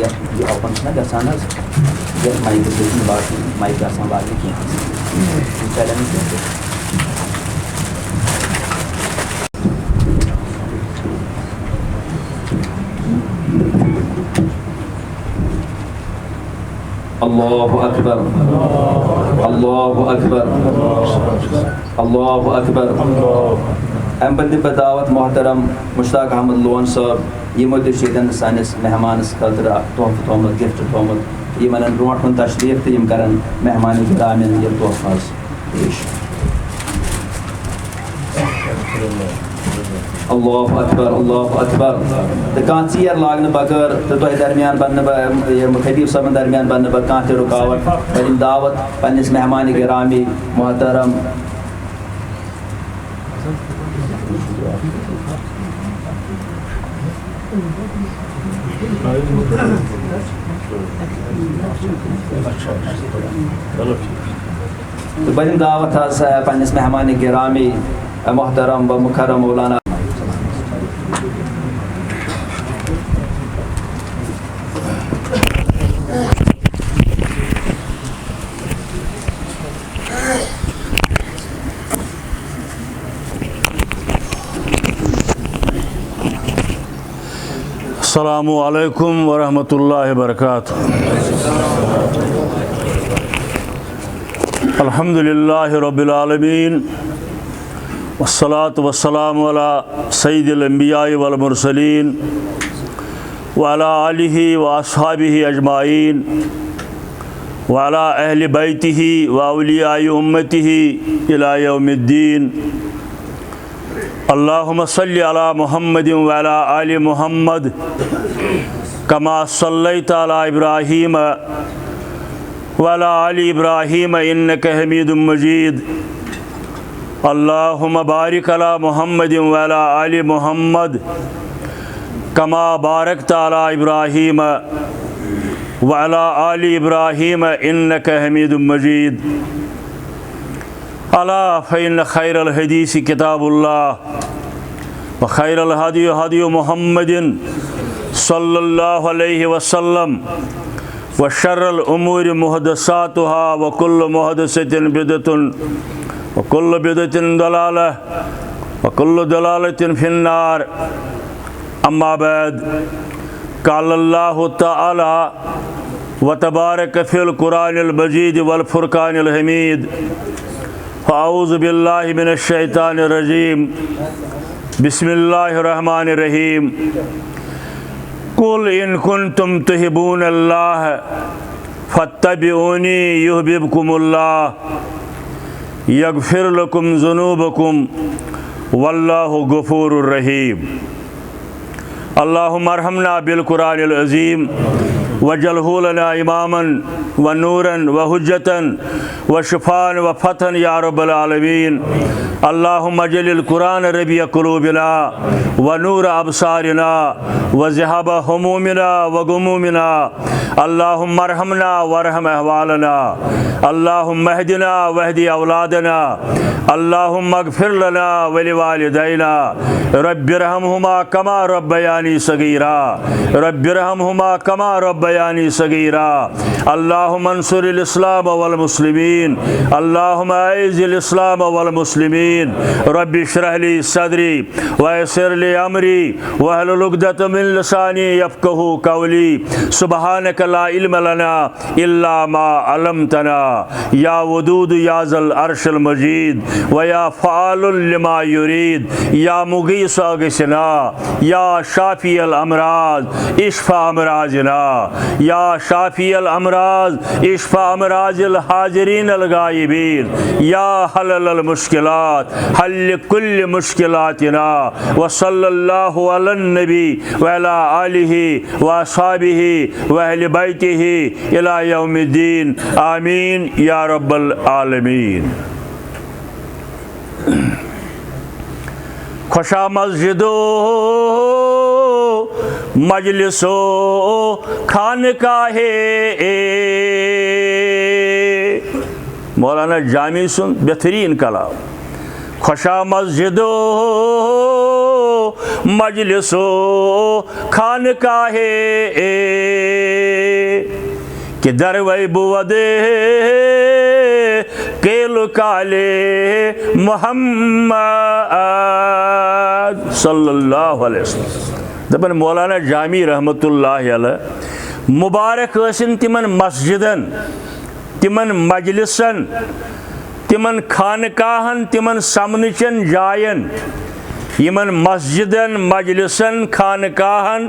یہ اوپن چھنا گژھان حظ یہ مایک گژھِ باقی مایک آسان لاگنہِ کینٛہہ چلان کینٛہہ اللہ اکبر اللہ اکبر اللہ اکبر امہ پتہ دعوت محترم مشتاق احمد لون صٲب یمو تہِ چھُ ییٚتٮ۪ن سٲنِس مہمانس خٲطرٕ اکھ تحفہٕ تھوٚمُت گفٹ تھوٚمُت یِمن انن برونٛٹھ کُن تشریف تہٕ یِم کرن مہمان گرامن یہِ تحفہٕ حظ پیش اللہ اکبر اللہ اکبر تو کان ژیر لاگنہ بغیر تو تہ درمیان بنہ خطیب صٲبن درمیان بنہ پتہ کانٛہہ تہِ رکاوٹ پتہٕ دعوت پننس مہمان گرامی محترم تو بہٕ دعوت حظ پننس مہمان گرامی محترم و مکرم مولانا السلام علیکم ورحمۃ اللہ وبرکاتہ الحمد للہ رب العالمین والصلاة والسلام علی سید الانبیاء والمرسلین وعلی آلہ واصحابہ اجمعین وعلی اہل بیتہ واولیاء امتہ الی یوم الدین اللہم صلی علی محمد وعلی آل محمد کما صلیت علی ابراہیم وعلی آل ابراہیم انک حمید مجید اللہم بارک علی محمد وعلی آل محمد کما بارکت علی ابراہیم وعلی آل ابراہیم انک حمید مجید الا فإن خیر الحدیث کتاب اللہ وخیر الہدی ہدی محمد صلی اللہ علیہ وسلم وشر الامور محدثاتها وکل محدثۃ بدعۃ وکل بدعۃ ضلالہ وکل ضلالۃ فی النار اما بعد قال اللہ تعالی وتبارک فی القرآن المجید والفرقان الحمید فاعوذ باللہ من الشیطان الرجیم بسم اللہ الرحمن الرحیم قل ان کنتم تحبون اللہ فاتبعونی یحببکم اللہ یغفر لکم ذنوبکم واللہ غفور الرحیم اللہم ارحمنا بالقرآن العظیم وجعلہ لنا اماما ونورا وحجتا وشفاء وفتحا یا رب العالمین اللہم اجعل القرآن ربیع قلوبنا ونور ابصارنا وذہاب همومنا وغمومنا اللہم ارحمنا وارحم احوالنا اللہم اہدنا واہد اولادنا اللہم اغفر لنا ولوالدینا رب ارحمہما کما ربیانی صغیرا رب ارحمہما کما ربیانی صغیرا اللہم انصر الاسلام والمسلمین اللہم اعز الاسلام والمسلمین رب اشرح لی صدری ویسر لی امری واحلل عقدۃ من لسانی یفقہوا قولی سبحانک لا علم لنا الا ما علمتنا یا ودود یا ذا العرش المجید ویا فعال لما یرید یا مغیث اغثنا یا شافی الامراض اشفا امراضنا یا شافی الامراض اشفا امراض الحاضرین الغائبین یا حلل المشکلات حل کل مشکلاتنا وصلی اللہ علی النبی وعلی آلہ واصحابہ واہل بیتہ الی یوم الدین آمین یا رب العالمین خوشا مسجدو مجلسو خانقاہ مولانا جامی سن بہترین کلام خوشا مسجدو مجلسو خانقاہ کہ دروی بود کیلو کالے محمد صلی اللہ علیہ وسلم. دپن مولانا جامی رحمت اللہ علیہ مبارک ٲسِن تِمن مسجدن، تِمن مجلسن، تِمن خانقاہن، تِمن سمنٕچن جاین، یمن مسجدن، مجلسن، خانقاہن،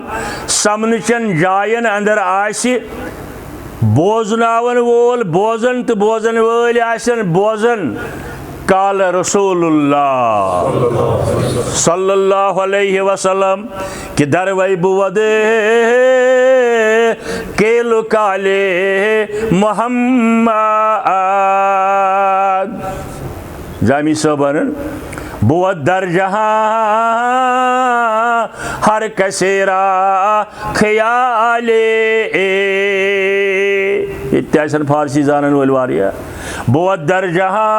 سمنٕچن جاین اندر آسہِ بوزناون وول بوزن تو بوزن وٲلۍ آسن بوزن. قال رسول اللہ صلی اللہ علیہ وسلم کہ دروی بود کیلو کالے محمد. جامی صاحب بود در جہاں ہر کسیرا خیالے. یہ فارسی زانن وول واریاہ. بود در جہاں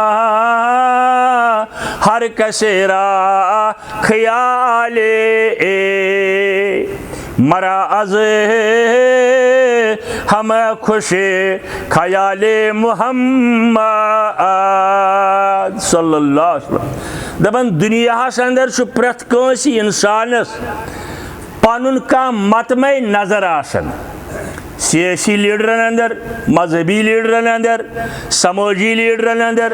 ہر کسیرا خیالے مرا از ہم خوش خیال محمد صلی اللہ علیہ وسلم. دپان دنیاہس اندر چھ پرٛٮ۪تھ کٲنٛسہِ اِنسانس پنُن کانٛہہ مطمع نظر آسان. سیاسی لیڈرن اندر، مذہبی لیڈرن اندر، سمٲجی لیڈرن اندر،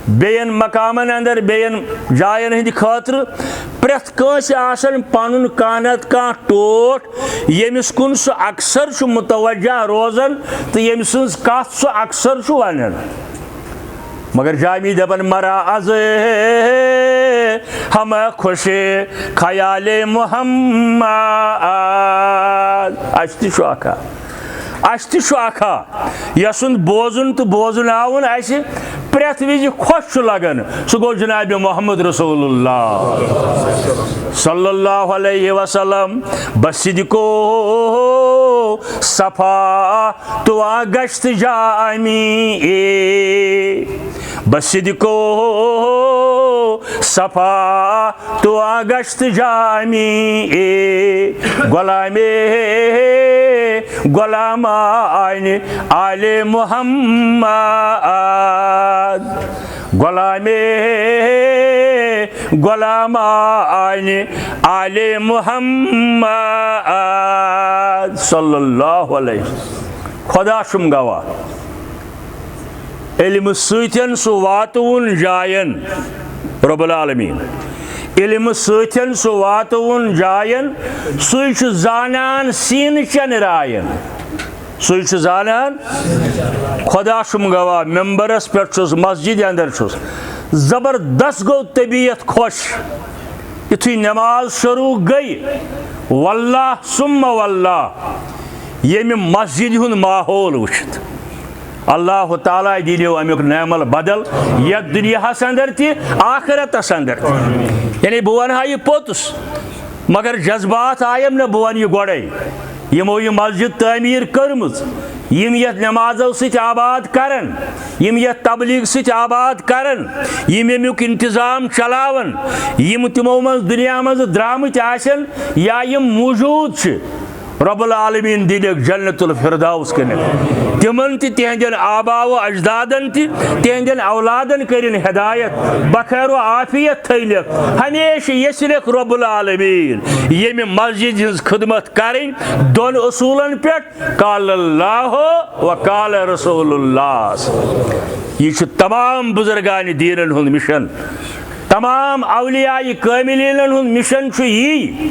بیٚین مقامن اندر، بیٚین جاین ہٕنٛدِ خٲطرٕ پرٛٮ۪تھ کٲنٛسہِ آسان پنُن کانٛہہ نتہٕ کانٛہہ ٹوٹھ ییٚمِس کُن سُہ اکثر چھُ متوجہ روزان تہٕ ییٚمہِ سٕنٛز کتھ سُہ اکثر چھُ ونان. مگر جامی دپان مرا از ہم خوش خیال محمد. اس تہِ چھُ اکھا یسُنٛد بوزُن تہٕ بوزناوُن اسہِ پرٛٮ۪تھ وِزِ خۄش چھُ لگان سُہ گوٚو جناب محمد رسول اللہ صلی اللہ علیہ وسلم. بصدقو صفا تو گشت جامی بصدقو صفا تو گشت جامی غلام آئین آل محمد غلام آئین آل محمد صلی اللہ علیہ وسلم. خدا چھُم گواہ علم سۭتۍ سُہ واتوُن جاین رب العالمین. علم سۭتۍ سُہ واتوُن جاین سُے چھُ زانان سیٖنہٕ چٮ۪ن راین. سُے چھُ زانان. خدا چھُم گواہ ممبرس پٮ۪ٹھ چھُس مسجد اندر چھُس زبردست گوٚو طبیعت خۄش یُتھُے نٮ۪ماز شروع گٔے. واللہ ثم واللہ ییٚمہِ مسجد ہُنٛد ماحول وٕچھِتھ اللہ تعالیٰ دِلیو امیُک نعمل بدل یتھ دُنیاہس اندر تہِ آخرتس اندر تہِ. یعنی بہٕ ونہٕ ہا یہِ پوٚتُس مگر جذبات آیم نہٕ بہٕ ونہٕ یہِ گۄڈے. یِمو یہِ مسجد تعمیٖر کٔرمٕژ یِم یتھ نٮ۪مازو سۭتۍ آباد کرن، یِم یتھ تبلیغ سۭتۍ آباد کرن، یِم ییٚمیُک انتظام چلاون، یِم تِمو منٛز دُنیا منٛز درٛامٕتۍ آسن یا یِم موٗجوٗد چھِ رب العالمین دِلِکھ جنت الفردوس کٔنِتھ. تِمن تہِ تِہنٛدٮ۪ن آبا و اجدادن تہِ تِہنٛدٮ۪ن اولادن کٔرِن ہدایت بخیر و عافیت تھٲینکھ ہمیشہ یژھنکھ رب العالمین ییٚمہِ مسجد ہٕنٛز خدمت کرٕنۍ دۄن اصوٗلن پٮ۪ٹھ قال اللہ و قال رسول اللہ. یہ چھُ تمام بزرگانہِ دیٖنن ہُنٛد مشن، تمام اولیاء کاملینن ہُنٛد مشن چھُ یی.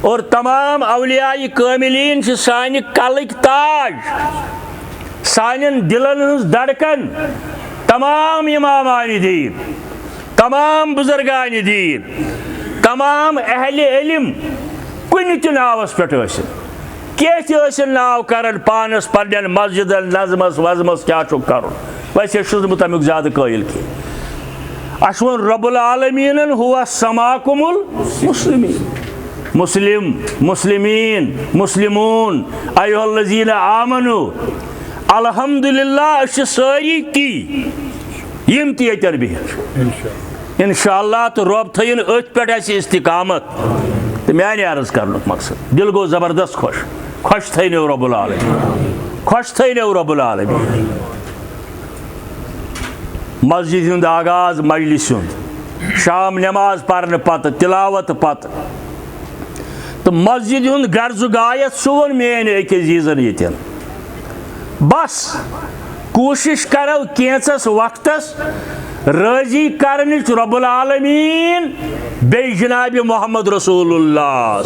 اور تمام اولیاء کاملین چھِ سانہِ کلٕکۍ تاج، سانٮ۪ن دلن ہٕنٛز دھڑکن. تمام امامانہِ دیٖن، تمام بزرگانہِ دیٖن، تمام اہلِ علم کُنہِ تہِ ناوس پٮ۪ٹھ ٲسِن، کینٛہہ تہِ ٲسِن ناو کران پانس پننٮ۪ن مسجدن نظمس وظمس کیٛاہ چھُکھ کرُن. ویسے چھُس نہٕ بہٕ تمیُک زیادٕ قٲیل کینٛہہ. اسہِ ووٚن رب العالمیٖنن ہوا سماکم المسلمین. مسلم، مسلمین، مسلمون، ایھا الذین آمنو. الحمدللہ أسۍ چھِ سٲری تی یِم تہِ ییٚتٮ۪ن بِہِتھ چھِ. انشاءاللہ تو رب تھین ات پہ استقامت تو میانہ عرض کرنک مقصد دل گو زبردست خوش تھینو رب العالمین خوش تھینو رب العالمین مسجد ہند آغاز مجلس ہند شام نماز پڑھنے پتہ تلاوت پتہ تو مسجد ہند غرض غایت سون مین أکِس چیٖزن ییٚتٮ۪ن بس کوشش کرو کینٛژس وقتس راضی کرنٕچ رب العالمین بیٚیہِ جناب محمد رسول اللہ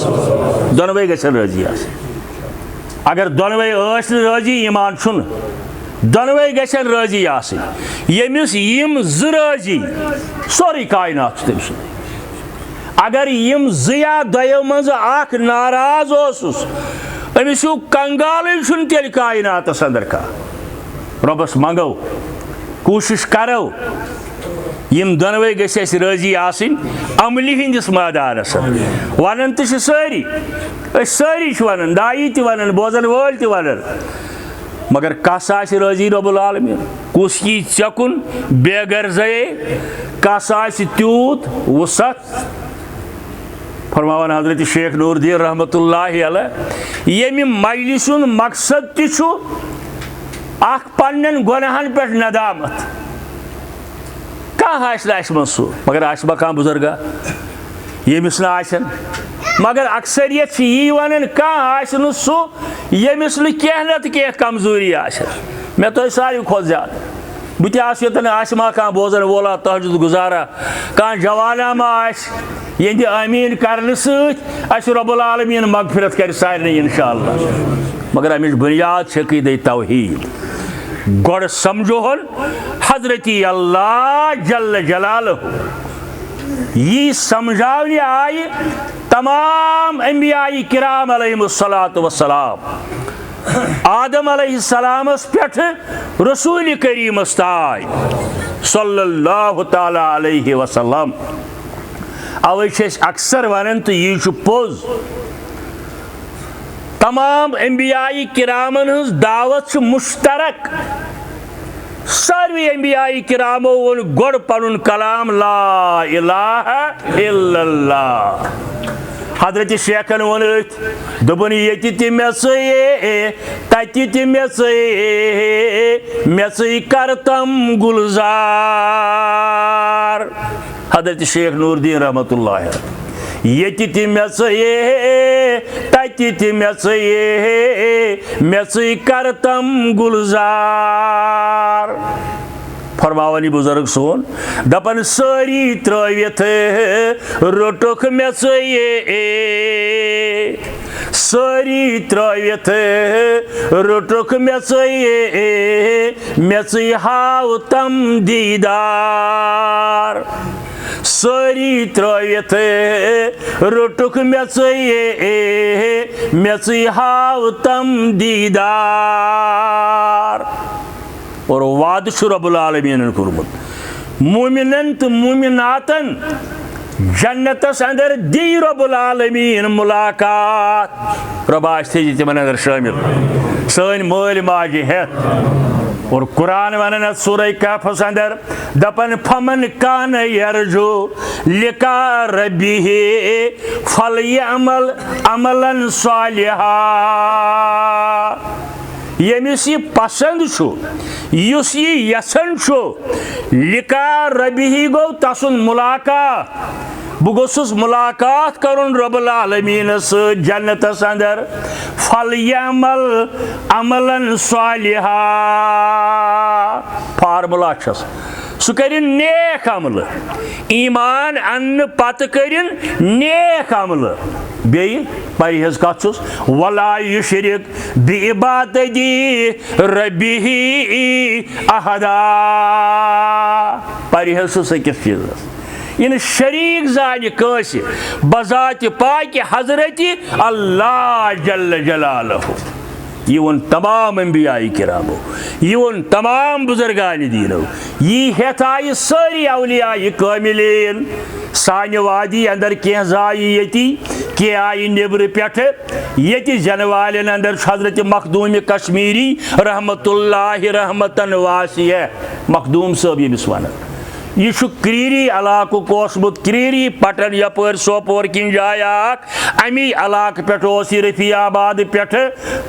دۄنوے گژھن راضی آسٕنۍ اگر دۄنوے ٲسۍ نہٕ راضی ایمان چھُنہٕ دۄنوے گژھن راضی آسٕنۍ ییٚمِس یِم زٕ راضی سورُے کاینات چھُ تٔمۍ سُنٛدُے اگر یِم زٕ یا دۄیو منٛزٕ اکھ ناراض اوسُس أمِس ہیوٗ کنگالٕے چھُنہٕ تیٚلہِ کایناتس انٛدر کانٛہہ رۄبس منگو کوٗشش کرو یِم دۄنوے گٔژھۍ اَسہِ رٲضی آسٕنۍ عملہِ ہِنٛدِس مٲدانس ونان تہِ چھِ سٲری أسۍ سٲری چھِ ونان دایی تہِ ونان بوزن وٲلۍ تہِ ونان مگر کس آسہِ رٲضی رب العالمین کُس یی ژےٚ کُن بے غرضے کس آسہِ تیوٗت وُسعت فرماوان حضرت شیخ نور الدین رحمتہ اللہ علیہ ییٚمہِ مجلس ہُنٛد مقصد تہِ چھُ اکھ پننٮ۪ن گۄناہن پٮ۪ٹھ ندامت کانٛہہ آسہِ نہٕ اَسہِ منٛز سُہ مگر آسہِ ما کانٛہہ بُزرگا ییٚمِس نہٕ آسن مگر اکثریت چھِ یی ونان کانٛہہ آسہِ نہٕ سُہ ییٚمِس نہٕ کینٛہہ نتہٕ کینٛہہ کمزوری آسن مےٚ تۄہہِ ساروی کھۄتہٕ زیادٕ بہٕ تہِ آسہٕ یوٚتن آسہِ ما کانٛہہ بوزن وولا تہجد گزارا کانٛہہ جوانا ما آسہِ یہندِ آمیٖن کرنہٕ سۭتۍ اَسہِ رب العالمیٖن مغفرت کرِ سارنٕے انشاء اللہ مگر امِچ بنیاد چھِ عقیٖدے توحیٖد گۄڈٕ سمجھوہن حضرتی اللہ جل جلالہ یی سمجھاونہِ آیہِ تمام انبیاء کرام علیہم الصلاۃ والسلام آدم علیہ السلامس پٮ۪ٹھٕ رسول کریٖمس تام صلی اللہ تعالیٰ علیہ وسلم اوے چھِ أسۍ اکثر ونان تہٕ یی چھُ پوٚز تمام انبیاء کرامن ہٕنٛز دعوت چھِ مشترک ساروی انبیاء کرامو ووٚن گۄڈٕ پنُن کلام لا الہ الا اللہ حضرت شیخن ووٚن أتھۍ دوٚپُن ییٚتہِ تہِ مےٚ ژٕے تتہِ تہِ مےٚ ژٕے مےٚ ژٕے کر تم گُلزار حضرت شیخ نور الدین رحمتہ اللہ ییٚتہِ تہِ مےٚ ژٕے تتہِ تہِ مےٚ ژٕے مےٚ ژٕے کر تم گُلزار فرماوان یہِ بُزرگ سون دپان سٲری ترٲوِتھ روٚٹُکھ مےٚ ژٕے سٲری ترٲوِتھ روٚٹُکھ مےٚ ژٕے مےٚ ژٕے ہاو تم دیٖدار سٲری ترٲوِتھ روٚٹُکھ مےٚ ژٕے مےٚ ژٕے ہاو تم دیٖدار اور وعدٕ چھُ رب العالمیٖنن کوٚرمُت موٗمِنن تہٕ موٗمِناتن جنتس اندر دی رب العالمیٖن مُلاقات رۄب آسہِ تھٲیزِ تِمن اندر شٲمِل سٲنۍ مٲلۍ ماجہِ ہٮ۪تھ اور قرآن ونان اتھ سورہ کہفس اندر دپان فمن کان یرجو لقاء ربہ فلیعمل عملا صالحا ییٚمِس یہِ پسند چھُ یُس یہِ یژھان چھُ لقاء ربہ گوٚو تسُنٛد مُلاقات بہٕ گوٚژھُس مُلاقات کرُن رب العالمیٖنس سۭتۍ جنتس اندر فلیعمل عملا صالحا فارمُلا چھس سُہ کٔرِن نیک عملہٕ ایمان اننہٕ پتہٕ کٔرِن نیک عملہٕ بیٚیہِ پرہیز کتھ چھُس ولا یُشرک بعبادتی ربہ احدا پرہیز چھُس أکِس چیٖزس یہِ نہٕ شریٖک زانہِ کٲنٛسہِ بذاتِ پاکہِ حضرتِ اللہ جل جلالہ یہ ووٚن تمام انبیاء کرامو یہ ووٚن تمام بزرگانہِ دیٖنو یی ہٮ۪تھ آیہِ سٲری اولیاء کٲمِلیٖن سانہِ وادی اندر کینٛہہ زایہِ ییٚتی کینٛہہ آیہِ نیٚبرٕ پٮ۪ٹھٕ ییٚتہِ زینہٕ والٮ۪ن اندر چھُ حضرت مخدوٗمِ کشمیٖری رحمتہ اللہ رحمتن واسیہ مخدوٗم صٲب ییٚمِس ونان یہ کریری علاقہ کوسمت کریری پٹن یپر سوپور کن جائے امی علاقہ پہ رفیع آباد پہ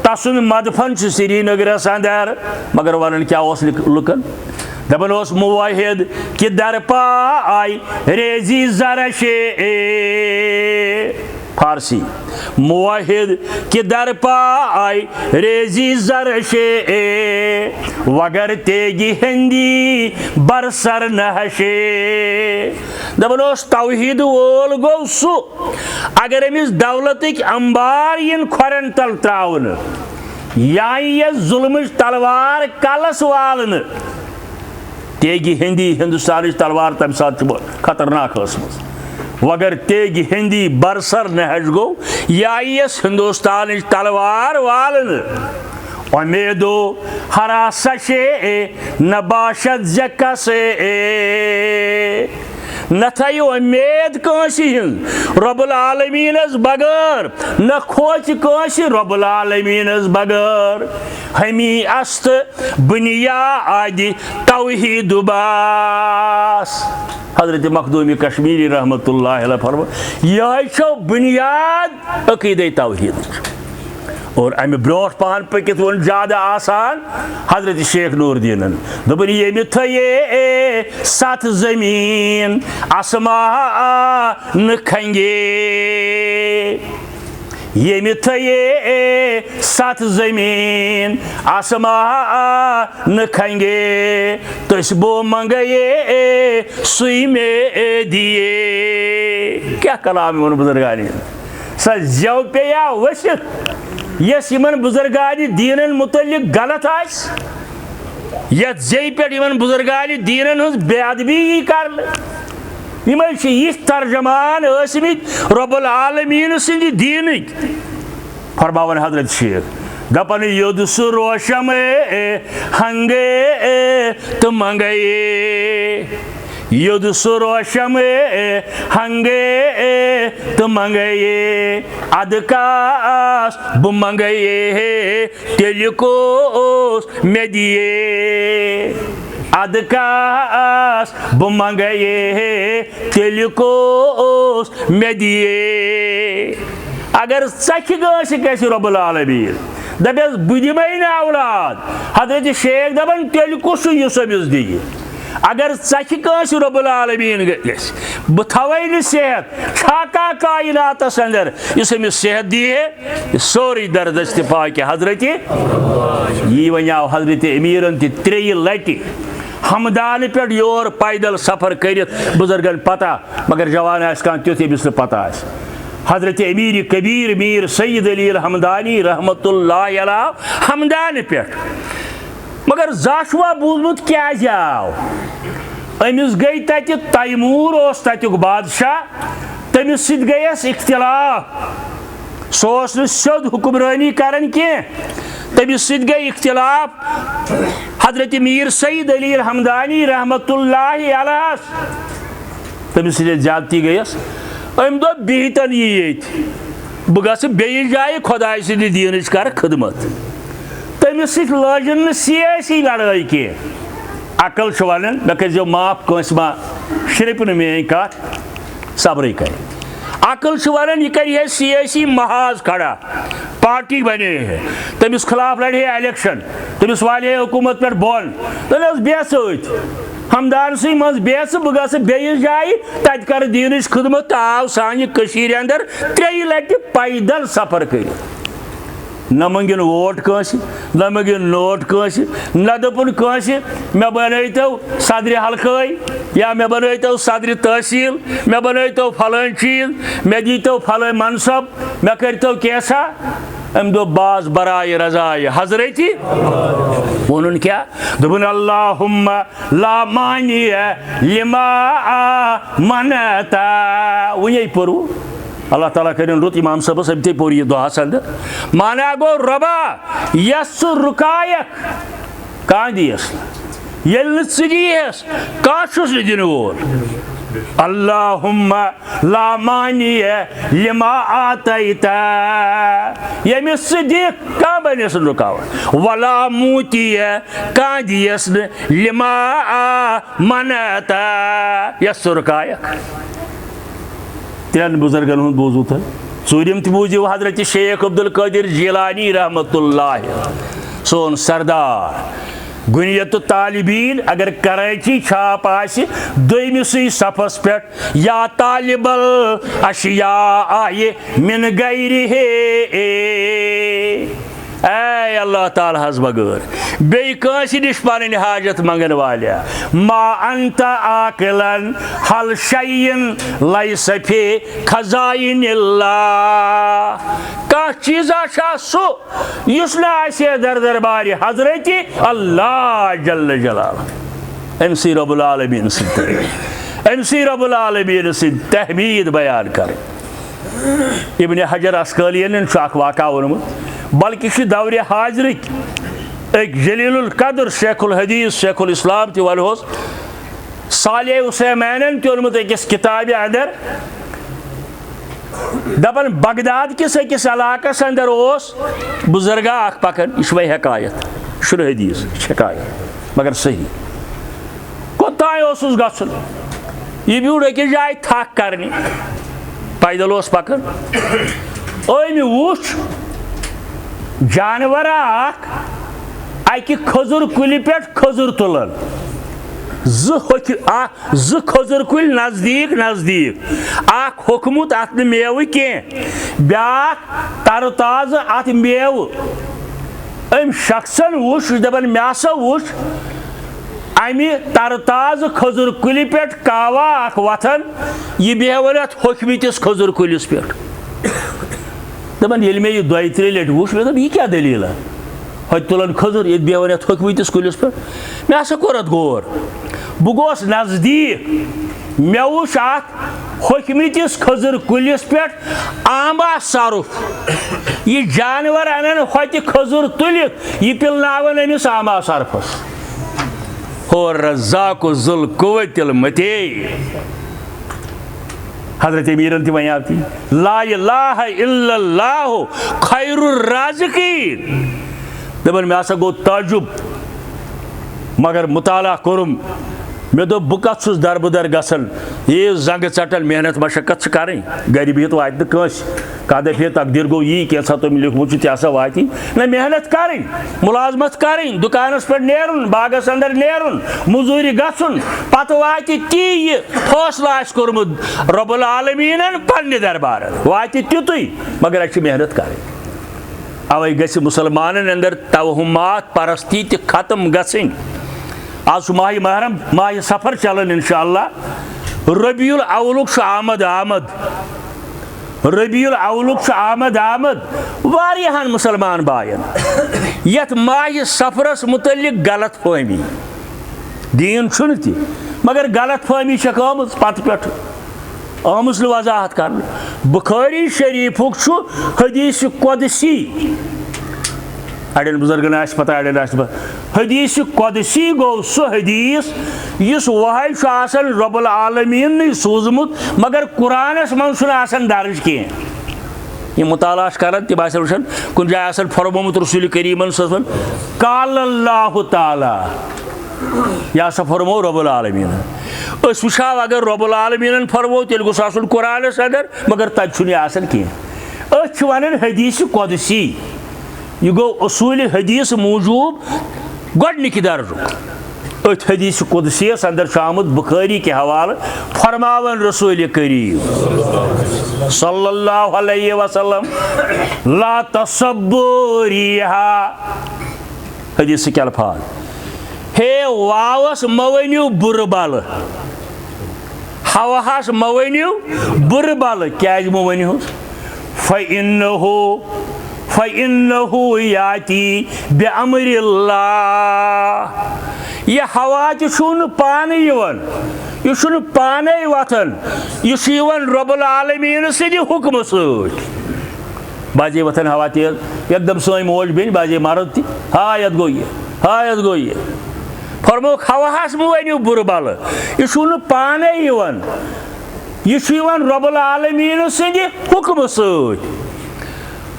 تسن مدفن سری نگرس اندر مگر ون کیا لکن دپان مواحد کہ در پائی ریزی زرش فارسی مواحد کہ در پائی ریزی زرش وگر تیگی ہندی برسر نہشے دپان توحید وول گو سو اگر امس دولتک انبار ین کھورن تل تراؤن یا یہ ظلمچ تلوار کلس والن تیگی ہندی ہندوستانچ تلوار تمہ سات خطرناک ٲسمٕژ وگر تیگی ہندی برسر نہج گو یا یس ہندوستانچ تلوار والن امیدو ہراسشے نباشد جکسے نہ تھیو امید کانسی ہند رب العالمین از بغیر نہ کھوچ کانسی رب العالمین از بغیر ہمی است بنیاد توحید باس حضرت مخدومی کشمیری رحمت اللہ علیہ فرما یہ چھو بنیاد عقیدہ توحید اور امہ بروٹ پان پکت ون زیادہ آسان حضرت شیخ نور الدینن دپن یمہ تھے ست زمین آسمان کھنگے یمہ تھے ست زمین آسمان کھنگے تس بو منگے سوئی میں دیے کیا کلام ان بزرگانی سا جو پیا وسط یس یمن بزرگانی دینن متعلق غلط آس یت زی پہ یمن بزرگانی دینن ہز بے ادبی کر یمن یہ ترجمان ٲسمٕتۍ رب العالمین سند دینک فرماون حضرت شیخ دپن یود سو روشم ہنگے تو منگے یود سو روشم ہنگے تو منگے ادکاس بہ منگے تیل کوس مے دیے ادکاس بہ منگے تیل کوس مے دیے اگر ژکھ گٲنٛسہِ گژھِ رب العالمین دپیس بہ دمے نہٕ اولاد حضرت شیخ دپان تیل کس یس أمِس دِیہِ اگر ژکھ کٲنٛسہِ رب العالمین گژھِ بہ تھوے نہٕ صحت چھاکا کائناتس اندر یس أمِس صحت دیہِ ہے سورُے دردست پاکہِ حضرت یی ونیاو حضرت امیرن تہِ ترٛیٚیہِ لٹہِ ہمدان پہ یور پیدل سفر کرت بزرگن پتہ مگر جوان آس کان تیُتھ ییٚمِس نہٕ پتہ آسہِ حضرت امیر کبیر میر سید علی الحمدانی رحمت اللہ علیہ ہمدان پہ مگر زاشوا بوزمت کیازِ آو امس گئی تتہ تیمور اوس تتیُک بادشاہ تمس سۭتۍ گیس اختلاف سُہ اوس نہٕ سیوٚد حکمرٲنی کران کینٛہہ تمس سۭتۍ گئی اختلاف حضرت میر سید علی الحمدانی رحمت اللہ علیہ تمس سۭتۍ زیادتی گیس ام دو بہتن یہ بہ گھس بیس جائے خدائے سند دینچ کر خدمت تمس سۭتۍ لٲجن نہٕ سیٲسی لڑٲے کینٛہہ عقل چھُ ونان مےٚ کٔرزیو معاف کٲنٛسہِ ما شرپ نہٕ میٲنۍ کتھ صبرٕے کرِ عقل چھُ ونان یہ کرِ ہے سیٲسی محاذ کھڑا پارٹی بنے ہے تمس خلاف لڑِ ہے الیکشن تمس والہِ ہے حکومت پہ بۄن تیٚلہِ ٲس بیٚیہِ سۭتۍ ہمدان سی مز بیس بہ گھس بیس جائے تت کر دینچ خدمت آو سانہ کشیر اندر ترٛیٚیہِ لٹہِ پیدل سفر کر نہ منگن ووٹ کٲنٛسہِ نہ منگن نوٹ کٲنٛسہِ نہ دوٚپُن کٲنٛسہِ مےٚ بنٲیتو صدرِ حلقٲے یا مےٚ بنٲیتو صدرِ تحصیل مےٚ بنٲیتو فلٲنۍ چیٖز مےٚ دیٖتو فلٲنۍ منصب مےٚ کٔرتو کینٛژھا ام دو باز برائے رضائے حضرت ونن کیا دبن اللہم لا مانع لما منعتا وہی پرو اللہ تعالیٰ کرن رت امام صاحبس ام تے پور یہ دعا سند مانا گو ربا یس رکایک کان دیس یل ژٕ دیس کان چھُس نہٕ دِنہٕ وول اللہم لا مانی لما آتیت یمس صدیق کان بنیس رکاوٹ ولا موتی کان دیس لما منعت یس رکایک ترین بزرگن ہند بوزو تھا ژوٗرِم تہِ بوٗزِو حضرت شیخ عبدالقادر جیلانی رحمۃ اللہ سون سردار گنیت طالبین اگر کراچی چھاپ آسہِ دویمسٕے صفس پٮ۪ٹھ یا طالب الاشیاء آیہِ من غیرِہ اے اللہ تعالیٰ حس بغٲر بیٚیہِ کٲنٛسہِ نِش پنٕنۍ حاجت منگن والیا ما انت عاقلن حل شیئن لیس فی خزائن اللہ کانٛہہ چیٖزا چھا سُہ یُس نہٕ آسہِ دربارِ حضرت اللہ جل جلالہ أمۍ سی رب العالمین سٕنٛدۍ تحمید بیان کرٕنۍ ابن حجر عسقلانیَن چھُ اکھ واقعہ ووٚنمُت بلکہ چھُ دورِ حاضرٕکۍ ایک جلیل القدر شیخ الحدیث شیخ الاسلام تہِ ونہوس صالح عثیمینن تہِ اوٚنمُت أکِس کِتابہِ اندر دپان بغداد کِس أکِس علاقس اندر اوس بزرگا اکھ پکان یہِ چھُ وۄنۍ حکایت یہِ چھُنہٕ حدیث یہِ چھِ حکایت مگر صحیح کوٚتام اوسُس گژھُن یہِ بیوٗٹھ أکِس جایہِ تھکھ کرنہِ پیدل اوس پکان أمۍ وُچھ جانورا اکھ اکہِ کھٔزٕر کُلہِ پٮ۪ٹھ کھٔزٕر تُلان زٕ کھٔزٕر کُلۍ نزدیٖک اکھ ہوٚکھمُت اتھ نہٕ میوٕ کینٛہہ بیٛاکھ ترٕ تازٕ اتھ میوٕ أمۍ شخصن وُچھ دپان مےٚ ہسا وُچھ امہِ ترٕ تازٕ کھٔزٕر کُلہِ پٮ۪ٹھ کاوا اکھ وتھان یہِ بیہوان اتھ ہوٚکھمٕتِس کھٔزٕر کُلِس پٮ۪ٹھ دپان ییٚلہِ مےٚ یہِ دۄیہِ ترٛیٚیہِ لٹہِ وُچھ مےٚ دوٚپ یہِ کیٛاہ دٔلیٖلا ہوٚتہِ تُلان کھٔزٕر ییٚتہِ بیہوان اتھ ہوٚکھمٕتِس کُلِس پٮ۪ٹھ مےٚ ہسا کوٚر اتھ غور بہٕ گوس نزدیٖک مےٚ وُچھ اتھ ہوٚکھمٕتِس کھٔزٕر کُلِس پٮ۪ٹھ آمبا سرُپھ یہِ جانور انن ہوٚتہِ کھٔزٕر تُلِتھ یہِ پِلناون أمِس آمبا سرپھس ہو رزاق ذو القوۃ المتین حضرت امیرن تہِ وَنیٛاو تی لا الہ الا اللہ خیر الرازقین دپان مےٚ ہسا گوٚو تعجب مگر مطالعہ کوٚرُم مےٚ دوٚپ بہٕ کتھ چھُس دربٕدر گژھان ییٖژ زنٛگہٕ ژٹان محنت مشقت چھِ کرٕنۍ گرِ بِہِتھ واتہِ نہٕ کٲنٛسہِ کانٛہہ دپہِ ہے تقدیٖر گوٚو یی کینٛژھا تٔمۍ لیوٗکھمُت چھُ تہِ ہسا واتی نہ محنت کرٕنۍ مُلازمت کرٕنۍ دُکانس پٮ۪ٹھ نیرُن باغس اندر نیرُن موٚزوٗرِ گژھُن پتہٕ واتہِ تی یہِ فٲصلہٕ آسہِ کوٚرمُت رۄب العالمیٖنن پننہِ دربارس واتہِ تیُتُے مگر اَسہِ چھِ محنت کرٕنۍ اوے گژھِ مُسلمانن اندر توہمات پرستی تہِ ختم گژھٕنۍ آز چھُ ماہِ محرم ماہِ سفر چلان انشاء اللہ ربیع الاولُک چھُ آمد واریاہن مُسلمان بایَن یتھ ماہِ سفرس متعلق غلط فہمی دیٖن چھُنہٕ تہِ مگر غلط فہمی چھکھ آمٕژ پتہٕ پٮ۪ٹھٕ آمٕژ نہٕ وضاحت کرنہٕ بخاری شریٖفُک چھُ حدیث قدسی اڑین بزرگن آسہِ پتہ اڑین آسہِ پتہ حدیث قدسی گوٚو سُہ حدیث یُس وحی چھُ آسان رۄب العالمیٖنٕے سوٗزمُت مگر قرآنس منٛز چھُنہٕ آسان درٕج کینٛہہ یِم مطالعہ چھِ کران تِم آسن وٕچھان کُنہِ جایہِ آسان فرمومُت رسوٗلِ کریٖمن صٲبن قال اللہ تعالیٰ یہِ ہسا فرموو رۄب العالمیٖنن أسۍ وٕچھہاو اگر رۄب العالمیٖنن فرموو تیٚلہِ گوٚژھ آسُن قرآنس اندر مگر تتہِ چھُنہٕ یہِ آسان کینٛہہ أسۍ چھِ ونان حدیث قدسی یہ گو اصول حدیث موجوب گۄڈنِکہِ درجُک أتھۍ حدیث قدسیس اندر چھُ آمُت بخاری کے حوالہٕ فرماون رسول کریم صلی اللہ علیہ وسلم لا تصبوا ریحا حدیث کے الفاظ ہے واوس مونیو بُرٕ بلہٕ ہوہس مونیو بُرٕ بلہٕ کیازِ مونیوس فَإِنَّهُ يَأْتِي بِأَمْرِ اللَّهِ یہ ہوا تہِ چھُنہٕ پانہٕ یِوان یہِ چھُنہٕ پانے وۄتھان یہِ چھُ یِوان رۄب العالمیٖن سٕنٛدِ حُکمہٕ سۭتۍ بازے وۄتھان ہوا تیز یکدم سٲنۍ موج بیٚنہِ بازے مرد تہِ ہا یتھ گوٚو یہِ فرموک ہواہس مہ ؤنِو بُرٕ بلہٕ یہِ چھُنہٕ پانے یِوان یہ رب العالمین سندِ حکمہ سۭتۍ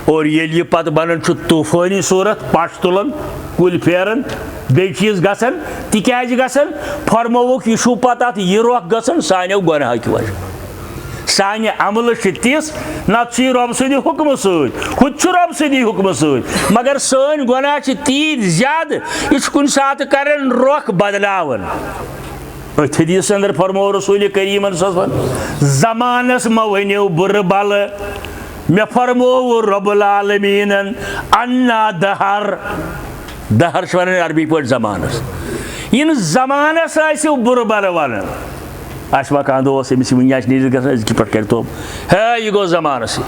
اور ییٚلہِ یہِ پتہٕ بنان چھُ طوٗفٲنی صوٗرت پش تُلان کُلۍ پھیران بیٚیہِ چیٖز گژھان تِکیٛازِ گژھان فرمووُکھ یہِ چھُ پتہٕ اتھ یہِ رۄکھ گژھان سانیو گۄناہو کہِ وجہ سانہِ عملہٕ چھِ تِژھ نتہٕ چھُ یہِ رۄبہٕ سٕنٛدِ حُکمہٕ سۭتۍ ہُتہِ چھُ رۄبہٕ سٕنٛدی حُکمہٕ سۭتۍ مگر سٲنۍ گۄناہ چھِ تیٖتۍ زیادٕ یہِ چھُ کُنہِ ساتہٕ کران رۄخ بدلاوان أتھۍ حدیث اندر فرمو رسول کریم زمانس مہ ؤنِو بُرٕ بلہٕ مےٚ فرموو رب العالمیٖنن انا دہر دہر چھِ ونان عربی پٲٹھۍ زمانس یہِ نہٕ زمانس ٲسِو بُرٕ بلہٕ ونان آسہِ ما کانٛہہ دوس أمِس وٕنہِ آسہِ نیٖرِتھ گژھان أزکہِ پٮ۪ٹھ کرِ توب ہے یہِ گوٚو زمانسٕے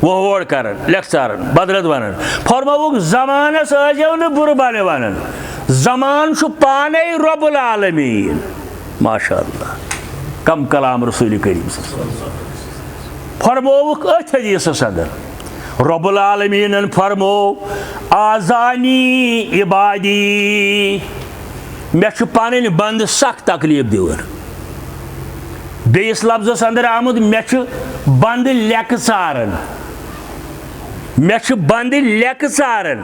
وۄہوڑ کران لیکچارن بدرد ونان فرمووُکھ زمانس ٲسۍزیو نہٕ بُرٕ بلہٕ ونان زمان چھُ پانے رب العالمیٖن ماشاء اللہ کم کلام رسول کریم فرمووُکھ أتھۍ حدیثس اندر رب العالمیٖنن فرمو آزانی عبادی مےٚ چھُ پنٕنۍ بنٛدٕ سخ تکلیٖف دِوان بیٚیِس لفظس اندر آمُت مےٚ چھُ بنٛدٕ لیٚکہٕ ژاران مےٚ چھُ بنٛدٕ لیٚکہٕ ژاران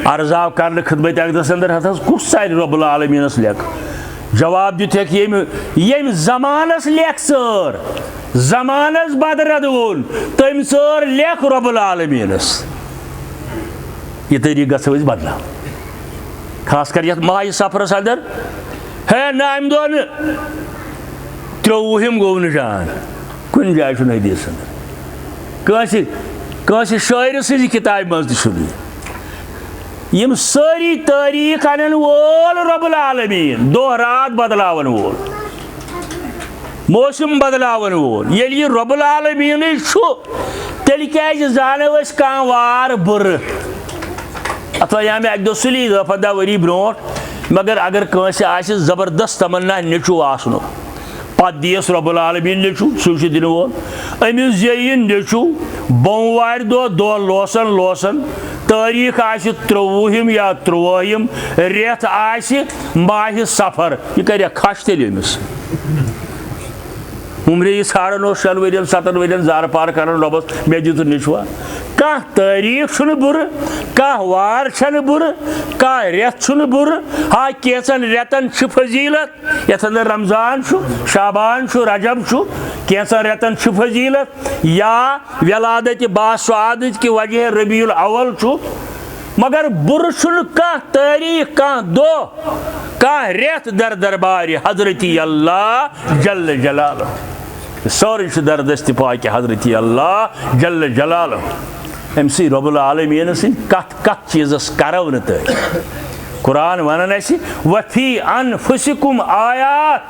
عرض آو کرنہٕ خدمت اقدس اندر حظ کُس ژارِ رب العالمیٖنس لیٚکہٕ جواب دِتھکھ ییٚمۍ زمانس لیٚکھ ژٲر زمانس بدرد ووٚن تٔمۍ ژٲر لیٚکھ رب العالمیٖنس یہِ طریٖقہٕ گژھو أسۍ بدلاوٕنۍ خاص کر یتھ ماہہِ سفرس اندر ہے نہ امہِ دۄہ نہٕ 23 گوٚو نہٕ جان کُنہِ جایہِ چھُنہٕ حدیث اندر کٲنٛسہِ شٲعرٕ سٕنٛزِ کِتابہِ منٛز تہِ چھُنہٕ یہِ یِم سٲری تٲریٖخ انن وول رب العالمیٖن دۄہ رات بدلاون وول موسم بدلاون وول ییٚلہِ یہِ رب العالمیٖنٕے چھُ تیٚلہِ کیٛازِ زانو أسۍ کانٛہہ وار بُرٕ اتھ وَنیٛاو مےٚ اَکہِ دۄہ سُلی 10-15 ؤری برونٛٹھ مگر اگر کٲنٛسہِ آسہِ زبردست تمنا نیٚچوٗ آسنُک پتہٕ دِیَس رب العالمیٖن نیٚچوٗ سُے چھُ دِنہٕ وول أمِس زیٚیہِ نیٚچوٗ بوموارِ دۄہ لوسان تٲریٖخ آسہِ 23 یا 23 رٮ۪تھ آسہِ ماہہِ سفر یہِ کَرِ کھش تیٚلہِ أمِس عمرِ یہِ ژھانڈان اوس 6 ؤرین 7 ؤرین زارٕ پار کران رۄبس مےٚ دِتُن نیٚچوا کانٛہہ تٲریٖخ چھُنہٕ بُرٕ کانٛہہ وار چھنہٕ بُرٕ کانٛہہ رٮ۪تھ چھُنہٕ بُرٕ ہا کینٛژن رٮ۪تن چھِ فضیٖلت یتھ اندر رمضان چھُ شابان چھُ رجب چھُ کینٛژن رٮ۪تن چھِ فضیٖلت یا ولادتِ باسعادٕچ کہِ وجہ ربیع الاول چھُ مگر بُرٕ چھُنہٕ کانٛہہ تٲریٖخ کانٛہہ دۄہ کانٛہہ رٮ۪تھ در دربارِ حضرتی اللہ جل جلالہ سورُے چھُ در دستہِ پاکہِ حضرتی اللہ جل جلالہ أمۍ سٕے رب العالمیٖن سٕنٛدۍ کتھ چیٖزس کرو نہٕ تُہۍ قرآن ونان اسہِ وفی انفسکم آیات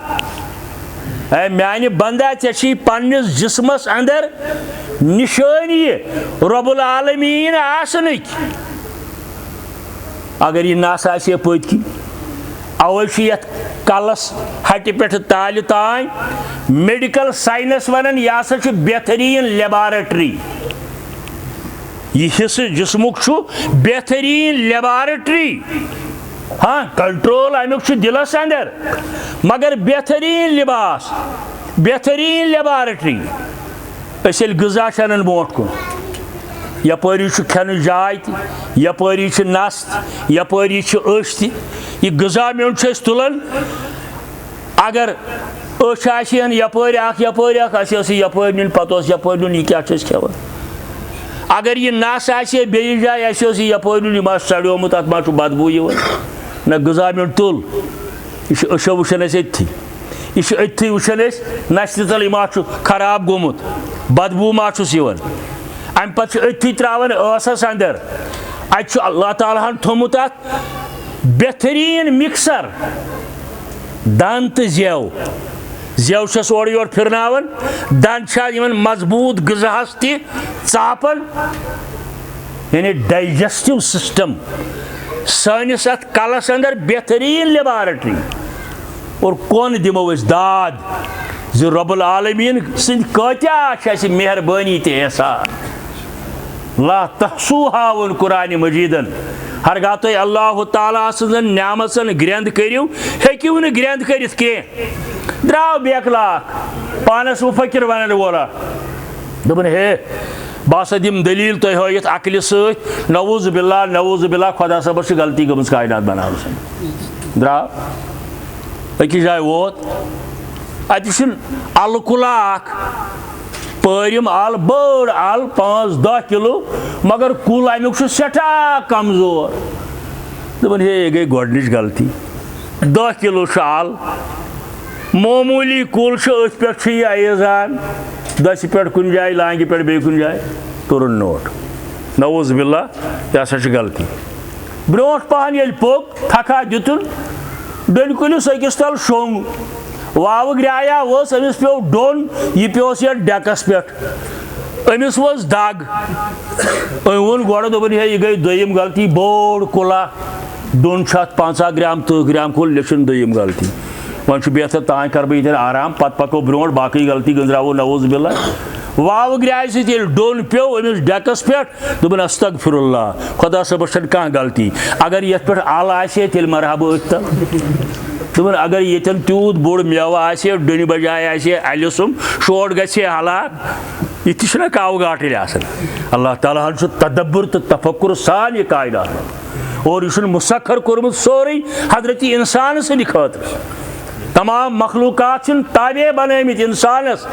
اے میانہِ بندا ژےٚ چھِی پننِس جسمس اندر نِشٲنی رب العالمیٖن آسنٕکۍ اگر یہِ نس آسہِ ہے پٔتۍ کِنۍ اوے چھُ یتھ کلس ہٹہِ پٮ۪ٹھٕ تالہِ تانۍ میڈیکل ساینس ونان یہِ ہسا چھُ بہتریٖن لیبارٹری یہ حصہٕ جسمُک چھُ بہتریٖن لیبارٹری ہاں کنٹرول امیُک چھُ دِلس اندر مگر بہتریٖن لباس بہتریٖن لیبارٹری أسۍ ییٚلہِ غذا چھِ انان برونٛٹھ کُن یپٲری چھُ کھٮ۪نٕچ جاے تہِ یپٲری چھِ نس تہِ یپٲری چھِ أچھ تہِ یہِ غذا میوٚنٛڈ چھِ أسۍ تُلان اگر أچھ آسہِ ہن یپٲرۍ اکھ اَسہِ ٲس یہِ یپٲرۍ نیُن پتہٕ اوس یپٲرۍ نیُن یہِ کیٛاہ چھِ أسۍ کھٮ۪وان اگر یہِ نس آسہِ ہے بیٚیِس جایہِ اَسہِ اوس یہِ یپٲرۍ نیُن یہِ ما چھُ سڑیومُت اتھ ما چھُ بدبوٗ یِوان نہ غذا میوٚنٛڈ تُل یہِ چھُ أچھو وٕچھان أسۍ أتتھٕے یہِ چھُ أتتھٕے وٕچھان أسۍ نستہِ تل یہِ ما چھُ خراب گوٚمُت بدبوٗ ما چھُس یِوان امہِ پتہٕ چھُ أتتھٕے تراوان ٲسس اندر اتہِ چھُ اللہ تعالیٰ ہن تھوٚمُت اتھ بہتریٖن مکسر دند تہٕ زٮ۪و چھس اورٕ یورٕ پھِرناوان دند چھِ یِمن مضبوٗط غذاہس تہِ ژاپان یعنی ڈایجسٹو سسٹم سٲنِس اتھ کلس اندر بہتریٖن لیبارٹری اور کۄن دِمو أسۍ داد زِ رب العالمیٖن سٕنٛدۍ کۭتیاہ چھِ اَسہِ مہربٲنی تہٕ احسان لا تحصوٗہا ووٚن قرآنِ مجیٖدن ہرگاہ تُہۍ اللہ تعالیٰ سٕنٛزن نعمژن گرٛٮ۪نٛد کٔرِو ہیٚکِو نہٕ گرٛٮ۪نٛد کٔرِتھ کینٛہہ. درٛاو بیکلاک پانس مُفکر ونن وولا دوٚپُن ہے بہٕ ہسا دِمہٕ دٔلیٖل تُہۍ ہٲیِتھ عقلہِ سۭتۍ نعوذ باللہ خۄدا صٲبس چھِ غلطی گٔمٕژ کاینات بناونس. درٛاو أکِس جایہِ ووت اَتہِ چھُ الہٕ کُلا اکھ پٲرِم ال بٔڑ ال 5-10 کِلوٗ مگر کُل امیُک چھُ سٮ۪ٹھاہ کمزور. دوٚپُن ہے یہِ گٔے گۄڈنِچ غلطی. 10 کِلوٗ چھُ ال معموٗلی کُل چھُ أتھۍ پٮ۪ٹھ چھُ یہِ ایٖزان دٔسہِ پٮ۪ٹھ کُنہِ جایہِ لانگہِ پٮ۪ٹھ بیٚیہِ کُنہِ جایہِ تُرُن نوٹ. نعوذ باللہ یہِ ہسا چھِ غلطی. برونٛٹھ پہن ییٚلہِ پوٚک تھکھا دِتُن ڈوٚنۍ کُلِس أکِس تل شوٚنٛگ واوٕ گرٛایا ؤژھ أمِس پیوٚو ڈوٚن یہِ پیوٚس یتھ ڈٮ۪کس پٮ۪ٹھ أمِس ؤژھ دگ. أمۍ ووٚن گۄڈٕ دوٚپُن ہے یہِ گٔے دوٚیِم غلطی بوٚڑ کُلا ڈوٚن چھُ اتھ 50 گرام 30 گرام کُل یہِ چھُنہٕ دوٚیِم غلطی. وۄنۍ چھُ بہتر تانۍ کرٕ بہٕ ییٚتٮ۪ن آرام پتہٕ پکو برونٛٹھ باقٕے غلطی گٔنٛزراوو نعوذ باللہ. واوٕ گرٛایہِ سۭتۍ ییٚلہِ ڈوٚن پیوٚو أمِس ڈٮ۪کس پٮ۪ٹھ دوٚپُن استغفر اللہ خۄدا صٲبس چھنہٕ کانٛہہ غلطی. اگر یتھ پٮ۪ٹھ ال آسہِ ہے تیٚلہِ مرٕ ہا بہٕ أتھۍ تل. دوٚپُن اگر ییٚتٮ۪ن تیوٗت بوٚڑ میوٕ آسہِ ہے ڈوٚنہِ بجاے آسہِ ہے الہِ سُم شور گژھِ ہے ہلاک. یہِ تہِ چھُنہ کاوٕ گاٹھ ییٚلہِ آسان. اللہ تعالیٰ ہن چھُ تدبر تہٕ تفکر سان یہِ کاینات اور یہِ چھُنہٕ مُسخر کوٚرمُت سورُے حضرت انسان سٕنٛدِ خٲطرٕ. تمام مخلوٗقات چھِنہٕ تابع بنٲمٕتۍ انسانس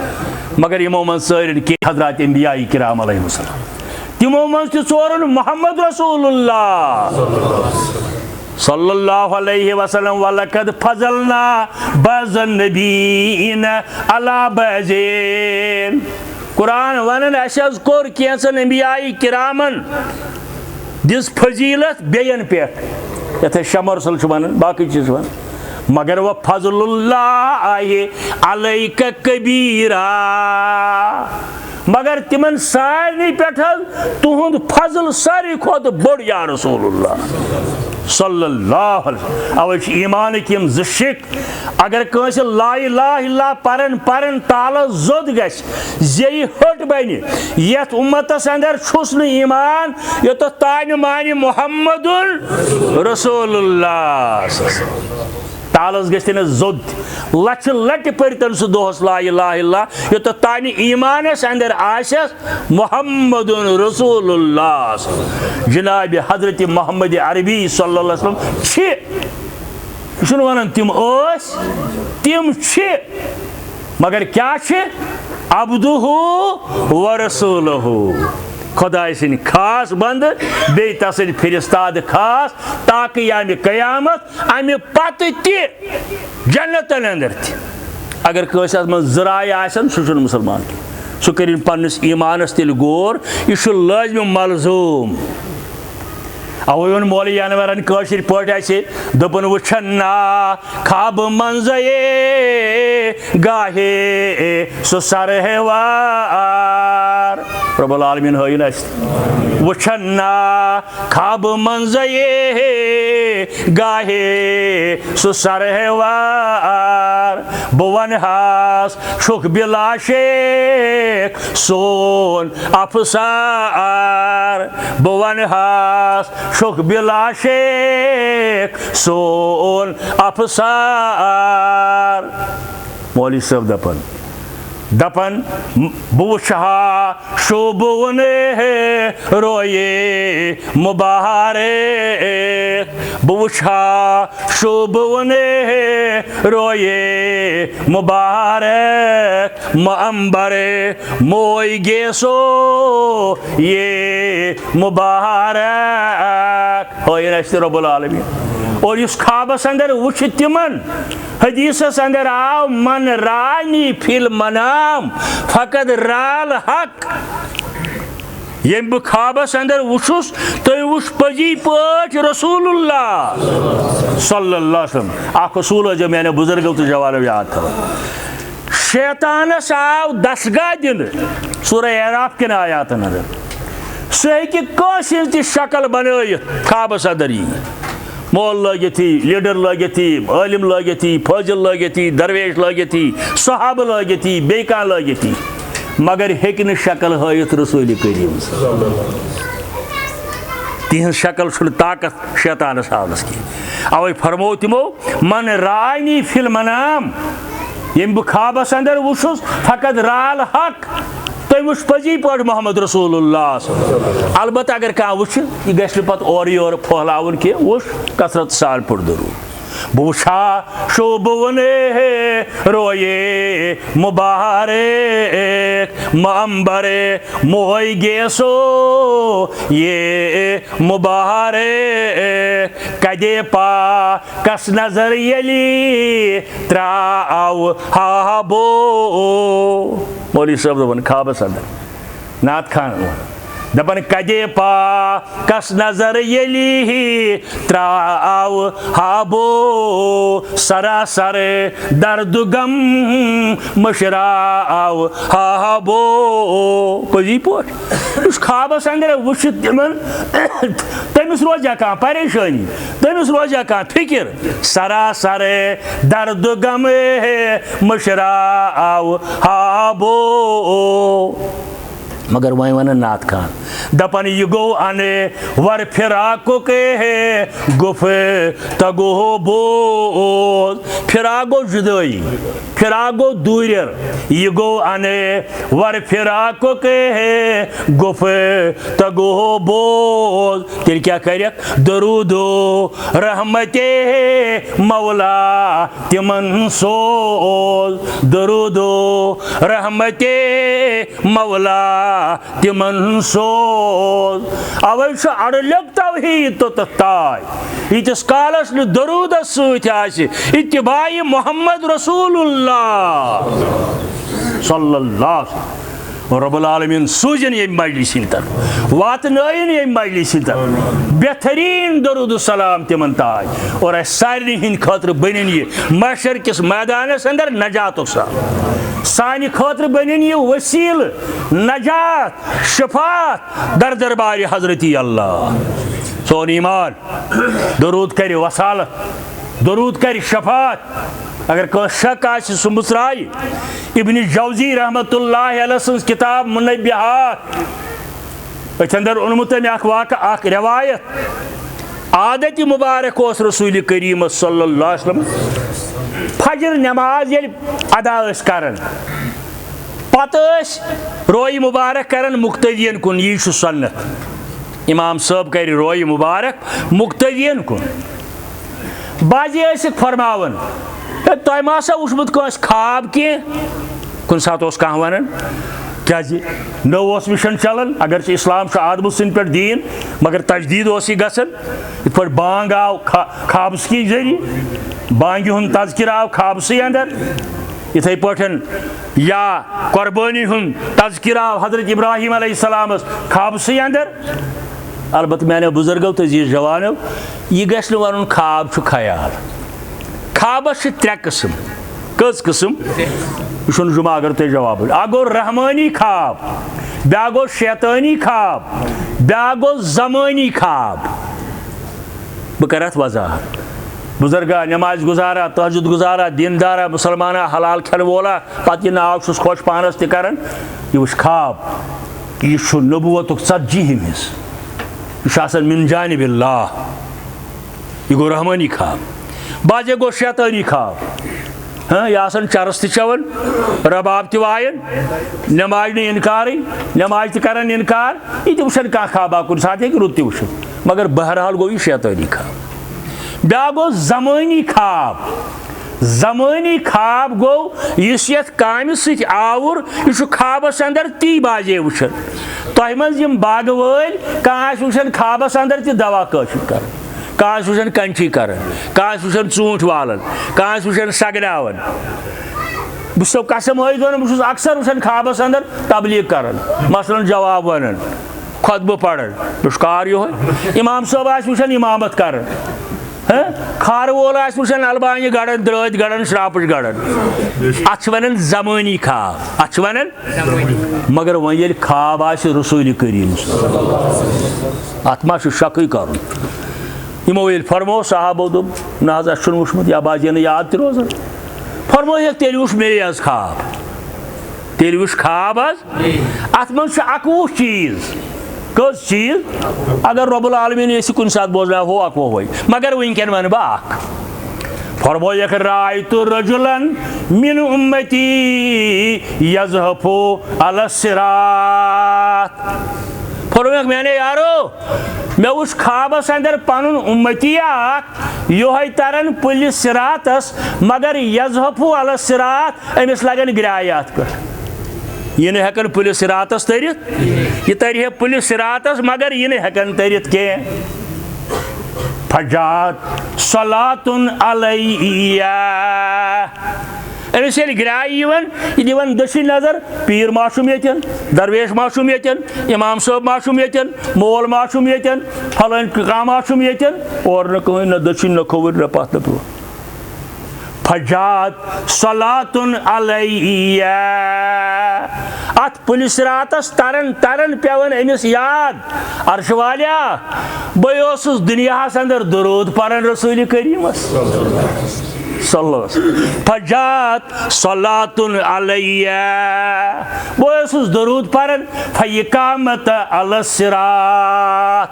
مگر یِمو منٛز ژٲرِن کینٛہہ حضرات انبیاء کرام علیہم السلام. تِمو منٛز تہِ ژورُن محمد رسول اللہ صلی اللہ علیہ وسلم. وَلَقَدْ فَضَلْنَا بَعْضَ النَّبِيِّينَ عَلَىٰ بَعْضٍ. قرآن ونان اَسہِ حظ کوٚر کینٛژن انبیاء کرامن دِژ فضیلت بیٚین پٮ۪ٹھ یتھ أسۍ شمع رسول چھِ ونان باقٕے چیٖز چھِ ونان مگر و فضل اللہ علیکَ کبیٖرا. مگر تِمن سارنٕے پٮ۪ٹھ حظ تُہُنٛد فضل ساروی کھۄتہٕ بوٚڑ یا رسول اللہ صلی اللہ علیہ وسلم. اوے چھِ ایمانٕکۍ یِم زٕ شِک اگر کٲنٛسہِ لا الہ الا پرن تالس زوٚد گژھِ زیٚیہِ ۂٹ بنہِ یتھ اُمتس اندر چھُس نہٕ ایمان یوٚتتھ تانۍ مانہِ محمدُن رسول اللہ. تالس گژھِ تٔمِس زوٚد لچھِ لٹہِ پٔرتن سُہ دۄہس لا الہ الا یوٚتتھ تانہِ ایمانس اندر آسٮ۪س محمدُن رسول اللہ. جناب حضرت محمد عربی صلی اللہ علیہ وسلم چھِ یہِ چھُنہٕ ونان تِم ٲسۍ تِم چھِ مگر کیٛاہ چھِ عبدُہُ و رسوٗلُہُ خۄداے سٕنٛدۍ خاص بنٛدٕ بیٚیہِ تسٕنٛدۍ فِرستاد خاص تاکہِ یامہِ قیامت امہِ پتہٕ تہِ جنتن اندر تہِ اگر کٲنٛسہِ اتھ منٛز زٕ رایہِ آسن سُہ چھُنہٕ مُسلمان کینٛہہ. سُہ کٔرِنۍ پننِس ایمانس تیٚلہِ غور یہِ چھُ لٲزمہِ ملزوٗم. اوے ووٚن مولوی انورن کٲشِر پٲٹھۍ اسہِ دوٚپُن وٕچھن نا خوابہٕ منٛزے گاہے سُہ سرہوار. رب العالمیٖن ہٲیِن اسہِ وٕچھن نا خوابہٕ منٛزے گاہے سُہ سرہوار. بہٕ ونہٕ ہاس چھُکھ بِلا شیخ سون افسار. بہٕ ونہٕ ہاس چھُکھ بِلا شیخ سون افسار. مولوی صٲب دپان بہٕ وٕچھٕ ہا شوٗبوُن رویے مُبارک. بہٕ وٕچھٕ ہا شوٗبوُن رویے مُبارک. معنبر موے گیسو یہ مبارک. ہٲیِن اَسہِ تہِ رۄب العالمیٖن. اور یُس خوابس اندر وٕچھِ تِمن حدیثس اندر آو من رانی فی المنام فقد رال حق. ییٚمۍ بہٕ خوابس اندر وٕچھُس تُہۍ وٕچھ پٔزی پٲٹھۍ رسول اللہ صلی اللہ علیہ وسلم. اکھ اصوٗل ٲسۍزیو میانیو بُزرگو تہٕ جوانو یاد تھاوان. شیطانس آو دسگاہ دِنہٕ سورہ اعراف کٮ۪ن آیاتن اندر. سُہ ہیٚکہِ کٲنٛسہِ ہٕنٛز تہِ شکل بنٲیِتھ خوابس اندر یی. مول لٲگِتھ یی لیٖڈر لٲگِتھ یی عٲلِم لٲگِتھ یی فٲضِل لٲگِتھ یی درویش لٲگِتھ یی صحابہٕ لٲگِتھ یی بیٚیہِ کانٛہہ لٲگِتھ یی مگر ہیٚکہِ نہٕ شکل ہٲیِتھ رسوٗلِ کریم. تہذ شکل چھُنہٕ طاقت شیطانس ہاونس کی اوے فرمو تمو من رانی فی المنام یم بہ خوابس اندر وچھس فقط رال حق تم وچھ پزی پٲٹھۍ محمد رسول اللہ البتہ اگر کانٛہہ وچھ یہ گژھِ نہٕ پتہٕ اورٕ یورٕ پھہلاوُن کینٛہہ وچھ کثرت سان پوٚر درود بہ وچھا شوبونے رویے مبارک ممبر موئی گیسو یہ مبارک کدے پا کس نظر یلی تراو ہابو مولوی صاحب دپان خوابس اندر نعت خان دپان کدے پا کس نظر یلی تراو ہابو سراسر درد غم مشراو ہابو پزی پٲٹھۍ یُس خوابس اندر وٕچھِتھ تِمن تٔمِس روزیا کانٛہہ پریشٲنی تٔمِس روزیا کانٛہہ فِکر سراسر درد غم مشراو ہابو مگر وۄنۍ ونان نعت خان دپان یہ گو انے ور فراقُک گُف تگو بوز فراق گو جدٲیی فراق گو دوٗرِر یہ گو انے ور فراقُک گُف تگو بوز تیٚلہِ کیٛاہ کَرٮ۪کھ درودو رحمتے مولا تِمن سوز درودو رحمتے مولا تِمن سوز اوے چھُ اڑلیٚک توحیٖد توٚتتھ تاے ییٖتِس کالس نہٕ درودس سۭتۍ آسہِ اتباع محمد رسول اللہ صلی اللہ رب العالمین سوٗزِن ییٚمہِ مجلس ہِنٛدِ طرف واتنٲیِن ییٚمہِ مجلس ہِنٛدِ طرف بہتریٖن درود السلام تِمن تاج اور اسہِ سارنٕے ہِنٛدِ خٲطرٕ بنِن یہِ محشر کِس میدانس اندر نجاتُک سبب سانہِ خٲطرٕ بنِن یہِ وسیٖلہٕ نجات شفاعت در دربارِ حضرتی اللہ سون ایمان درود کرِ وصالت درود کرِ شفاعت اگر کانٛہہ شک آسہِ سُہ مٕژرایہِ ابن جوزی رحمتہ اللہ علیہ سٕنٛز کتاب منبہات أتھۍ اندر اوٚنمُت تٔمۍ اکھ واقعہ اکھ روایت عادتِ مبارک اوس رسول کریٖمس صلی اللہ علیہ وسلم فجر نماز ییٚلہِ ادا ٲسۍ کران پتہٕ ٲسۍ رویہِ مبارک کران مقتدین کُن یی چھُ سنت امام صٲب کرِ رویہِ مبارک مقتدین کُن بعضے ٲسِکھ فرماوان تۄہہِ ما آسا وٕچھمُت کٲنٛسہِ خواب کینٛہہ کُنہِ ساتہٕ اوس کانٛہہ ونان کیازِ نٔو اوس مِشن چلان اگرچہِ اسلام چھُ آدمہٕ سٕنٛدِ پٮ۪ٹھ دیٖن مگر تجدیٖد اوس یہِ گژھان یِتھ پٲٹھۍ بانگ آو خوابس کی ذٔریعہٕ بانگہِ ہُنٛد تذکِرٕ آو خوابسٕے اندر یِتھٕے پٲٹھۍ یا قۄربٲنی ہُنٛد تذکِرٕ آو حضرت ابراہیم علیہ السلامس خوابسٕے اندر البتہ میانیو بُزرگو تہٕ عزیٖز جوانو یہِ گژھِ نہٕ ونُن خواب چھُ خیال خوابس چھِ ترٛےٚ قٕسم کٔژ قٕسم یہ چھُنہٕ جمعہ اگر تۄہہِ جواب اکھ گوٚو رحمٲنی خواب بیٛاکھ گوٚو شیطٲنی خواب بیٛاکھ گوٚو زمٲنی خواب بہٕ کرٕ اتھ وضاحت بزرگا نماز گزارا تہجد گزارا دیندارا مسلمانا حلال کھٮ۪ن وولا پتہٕ یہِ ناو چھُس خۄش پانس تہِ کران یہِ وٕچھ خواب یہِ چھُ نبوتُک ژتجیٖہِم حصہٕ یہ چھُ آسان من جانب اللہ یہ گوٚو رحمٲنی خواب بعضے گوٚو شیطٲنی خواب یہ آسان چرس تہِ چٮ۪وان رباب تہِ وایان نٮ۪مازِ نہٕ انکارٕے نٮ۪ماز تہِ کران انکار یہِ تہِ وٕچھان کانٛہہ خوابا کُنہِ ساتہٕ ہیٚکہِ رُت تہِ وٕچھِتھ مگر بہرحال گوٚو یہِ شیطٲنی خواب بیٛاکھ گوٚو زمٲنی خواب زمٲنی خواب گوٚو یُس یتھ کامہِ سۭتۍ آوُر یہِ چھُ خوابس اندر تی بازے وٕچھان تۄہہِ منٛز یِم باغہٕ وٲلۍ کانٛہہ آسہِ وٕچھان خوابس اندر تہِ دوا کٲشُر کران کانٛہہ آسہِ وٕچھان کنچی کران کانٛہہ آسہِ وٕچھان ژوٗنٛٹھۍ والان کانٛہہ آسہِ وٕچھان سگناوان بہٕ چھُسو قسم ہٲوِتھ ونان بہٕ چھُس اکثر وٕچھان خوابس اندر تبلیغ کران مثلاً جواب ونان خۄطبہٕ پران مےٚ چھُ کار یِہوے امام صٲب آسہِ وٕچھان امامت کران کھارٕ وول آسہِ وٕچھان البانہِ گڑان درٛٲتۍ گڑان شراپٕچ گڑان اتھ چھِ ونان زمٲنی خواب اتھ چھِ ونان مگر وۄنۍ ییٚلہِ خواب آسہِ رسول کریٖم اتھ ما چھُ شکٕے کرُن یِمو ییٚلہِ فرموو صحابو دوٚپ نہ حظ اَسہِ چھُنہٕ وٕچھمُت یا باسے نہٕ یاد تہِ روزان فرموویکھ تیٚلہِ وٕچھ مے حظ خواب تیٚلہِ وٕچھ خواب حظ اتھ منٛز چھُ 11 چیٖز کس چیز اگر رب العالمین یہ کن سات بوزنا ہو اک وہ مگر ونکن ون بہ فرمویک رایت رجلا من امتی یزحف علی الصراط فرمویک میں نے یارو میں اس خوابس اندر پنن امتی اک یہ ترن پل صراطس مگر یزحف علی الصراط امس لگن گرایات پہ یہ نہیں ہیکن پل صراطس ترت یہ ترہ پل صراطس مگر یہ نہیں ہیکن ترت کی فجات صلاۃ علیہ امس یل گرائی یہ دان دشن نظر پیر معصوم یتن درویش معصوم یتن امام صاحب معصوم یتن مول معصوم یتن فلان کام معصوم یتن اور نہ کہیں نہ دشن نہ کھوور نہ پتھ نہ پو فجات صلاۃ علیہ ات پولیس راتس ترن ترن پیون امس یاد عرش والیا بہس دنیاس اندر درود پرن رسول کریمس صلی اللہ علیہ وسلم فجات صلاۃ علیہ بہس درود پرن فیقامت علی الصراط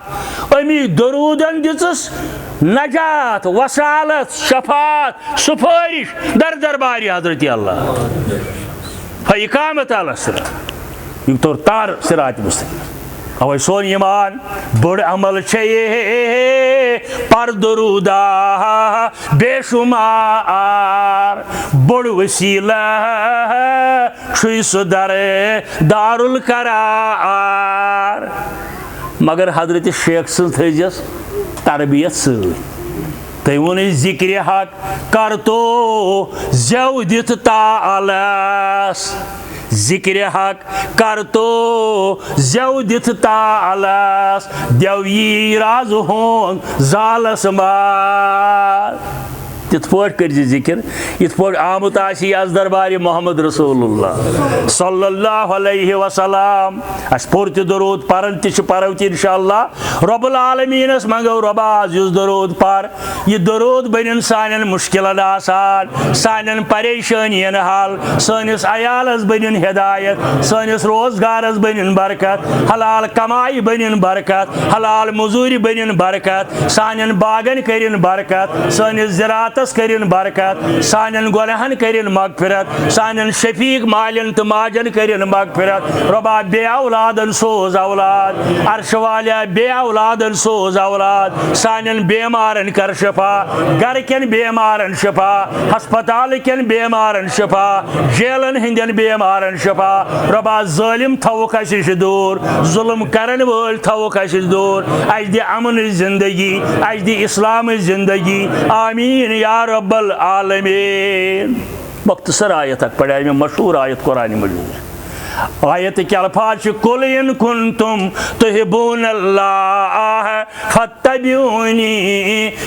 امی درودن دژس نجات وسالت شفاعت سفارش در دربار حضرت اللہ فاقامت علی الصراط یہ طور تار صراط مستقیم اوے سون ایمان بڑ عمل چھے پر درودہ بے شمار بڑ وسیلہ چھوئی صدر دار القرار مگر حضرت شیخ سن تھیجس تربیت سی ون ذکر حق کر تو زیو دت تعالس ذکر حق کر تو زیو دت تعالس دیوی راز ہون زالس مار تت پوٹ کر ذکر یت پوٹ آمت آسی از دربار محمد رسول اللہ صلی اللہ علیہ وسلم اس پورت درود پرن تش پروت انشاءاللہ رب العالمین اس منگو رباز یس درود پر یہ درود بنن سانن مشکلن آسان سانن پریشانین حل سانس عیالس بنن ہدایت سانس روزگارس بنن برکت حلال کمائی بنن برکت حلال مزوری بنن برکت سانن باغن کرن برکت سانس زراعت کرن برکت سانن گناہن کرن مغفرت سانن شفیق مالن تو ماجن کرن مغفرت ربا بے اولادن سوز اولاد عرش والیا بے اولادن سوز اولاد سانن بیمارن کر شفا گھر کن بیمارن شفا ہسپتال کن بیمارن شفا جیلن ہندین بیمارن شفا ربا ظالم تھوک اسش دور ظلم کرن وول تھوک اسش دور اج دی امن زندگی اج دی اسلام زندگی آمین یا رب العالمین مختصر آیت تک پڑھا میں مشہور آیت قرآن مجید آیت کے الفاظ قل ان کنتم تحبون اللہ فاتبعونی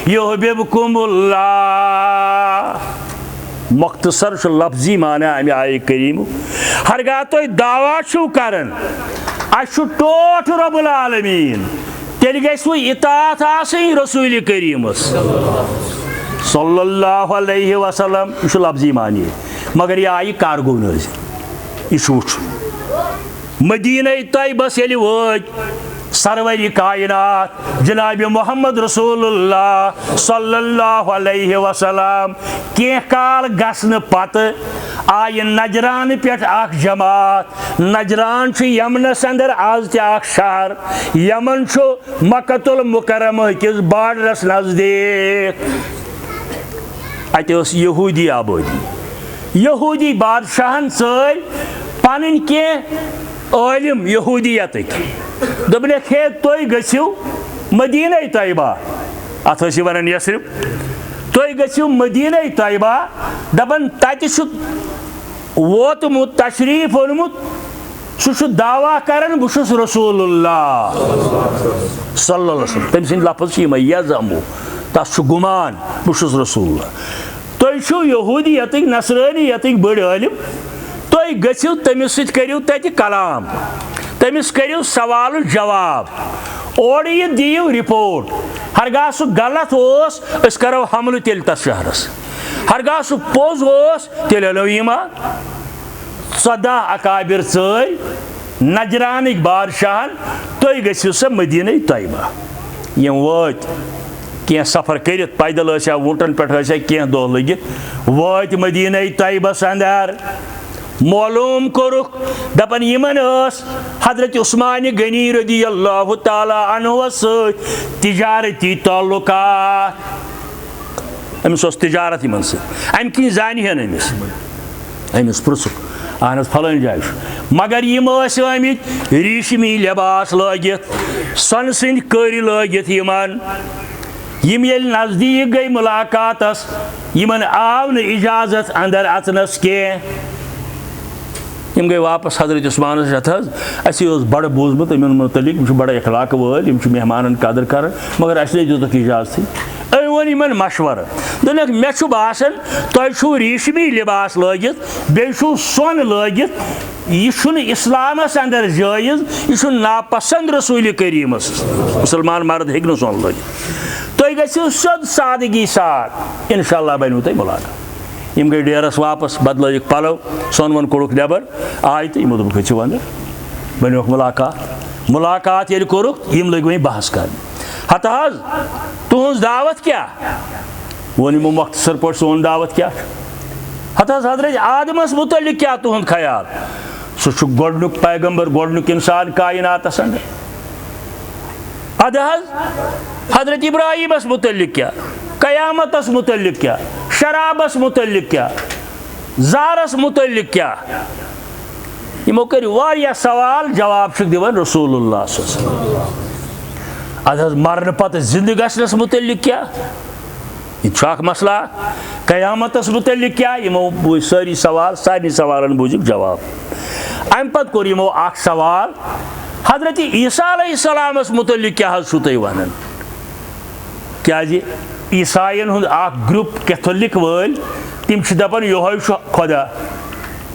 یحببکم اللہ مختصر چھ لفظی معنی امی آیہ کریم ہرگاہ تو دعویٰ چھو کرن اشو ٹوٹ رب العالمین تیل گیسو اطاعت آسیں رسول کریم صلی اللہ علیہ وسلم یہ لفظی معنی مگر یہ آئی کارگو نظر یہ وچ مدینہ طیبس یل وٲتۍ سروری کائنات جناب محمد رسول اللہ صلی اللہ علیہ وسلم کی کال گسن پتہ آئی نجران پیٹھ اخ جماعت نجران چھ یمنس اندر آز تہ اخ شہر یمن چھ مکۃ المکرمہ کس بارڈرس نزدیک اتہ یہودی آبادی یہودی بادشاہن ثل پن کی عالم یہودیتک دپنک ہے تھی گھو مدینہ طیبہ ات ونان یثرب تھی گھو مدینہ طیبہ دپان تتہ ووتمت تشریف اونمت سہ دعویٰ کران بہس رسول اللہ صلی اللہ علیہ وسلم تم سند لفظ یزمو تس گمان بہس رسول اللہ تھی یہودیتک نصرانیتک بڑ عالم تھی گھو تمس ست کرو تتہ کلام تمس کرو سوال جواب اور یہ دیو رپورٹ ہرگاہ سہ غلط اس کرو حملہ تیل تس شہرس ہرگاہ سہ پوز تیل انو ایمان 14 اکابر ژٲرۍ نجرانک بادشاہن تُہۍ گٔژھِو سا مدینہ طیبہ یم وٲتۍ کینٛہہ سفر کٔرِتھ پیدل ٲسیا ووٗٹن پٮ۪ٹھ ٲسیا کینٛہہ دۄہ لٔگِتھ وٲتۍ مدینہ طیبس اندر معلوم کوٚرُکھ دپان یمن ٲس حضرت عثمان غنی رضی اللہ تعالیٰ عنہَس سۭتۍ تجارتی تعلقات أمِس اوس تجارت یمن سۭتۍ امہِ کِنۍ زانہِ ہن أمِس پرٛژھُکھ اہن حظ فلٲنۍ جایہِ چھُ مگر یم ٲسۍ آمٕتۍ ریٖشمی لباس لٲگِتھ سۄنہٕ سٕنٛدۍ کٔرۍ لٲگِتھ یمن یم ییٚلہِ نزدیٖک گٔے مُلاقاتس یمن آو نہٕ اجازت اندر اژنس کینٛہہ یم گٔے واپس حضرت عثمانس ہتھ حظ اسی اوس بڑٕ بوٗزمُت یِمن متعلق یم چھِ بڑٕ اخلاق وٲلۍ یم چھِ مہمانن قدر کران مگر اسہِ نے دِتُکھ اجازتھٕے أمۍ ووٚن یمن مشورٕ دوٚپنکھ مےٚ چھُ باسان تۄہہِ چھُو ریٖشمی لباس لٲگِتھ بیٚیہِ چھُو سۄن لٲگِتھ یہِ چھُنہٕ اسلامس اندر جٲیز یہِ چھُ ناپسند رسوٗلِ کریٖمس مُسلمان مرد ہیٚکہِ نہٕ سۄن لٲگِتھ تُہۍ گٔژھِو سیوٚد سادگی سان انشاء اللہ بنوٕ تۄہہِ مُلاقات یم گٔے ڈیرس واپس بدلٲیِکھ پلو سۄن وۄن کوٚڑُکھ نٮ۪بر آیہِ تہٕ یمو دوٚپُکھ گٔژھِو اندر بنیوکھ مُلاقات ییٚلہِ کوٚرُکھ یم لٔگۍ وۄنۍ بحث کرنہِ ہتہٕ حظ تُہنٛز دعوت کیٛاہ ووٚن یمو مۄختصر پٲٹھۍ سون دعوت کیٛاہ چھُ ہتہٕ حظ حضرت آدمس متعلق کیٛاہ تُہنٛد خیال سُہ چھُ گۄڈنیُک پیغمبر گۄڈنیُک انسان کایناتس اندر ادٕ حظ حضرت ابراہیمس متعلق کیٛاہ قیامتس متعلق کیٛاہ شرابس متعلق کیٛاہ زارس متعلق کیٛاہ یمو کٔرۍ واریاہ سوال جواب چھُکھ دِوان رسول اللہ صلی اللہ علیہ وسلم ادٕ حظ مرنہٕ پتہٕ زندٕ گژھنس متعلق کیٛاہ یہِ تہِ چھُ اکھ مسئلہ قیامتس متعلق کیٛاہ یمو بوٗزۍ سٲری سوال سارنٕے سوالن بوٗزِکھ جواب امہِ پتہٕ کوٚر یمو اکھ سوال حضرت عیسیٰ علیہ السلامس متعلق کیٛاہ حظ چھُو تُہۍ ونان کیٛازِ عیساین ہُنٛد اکھ گروپ کیتھولک وٲلۍ تِم چھِ دپان یِہوے چھُ خۄدا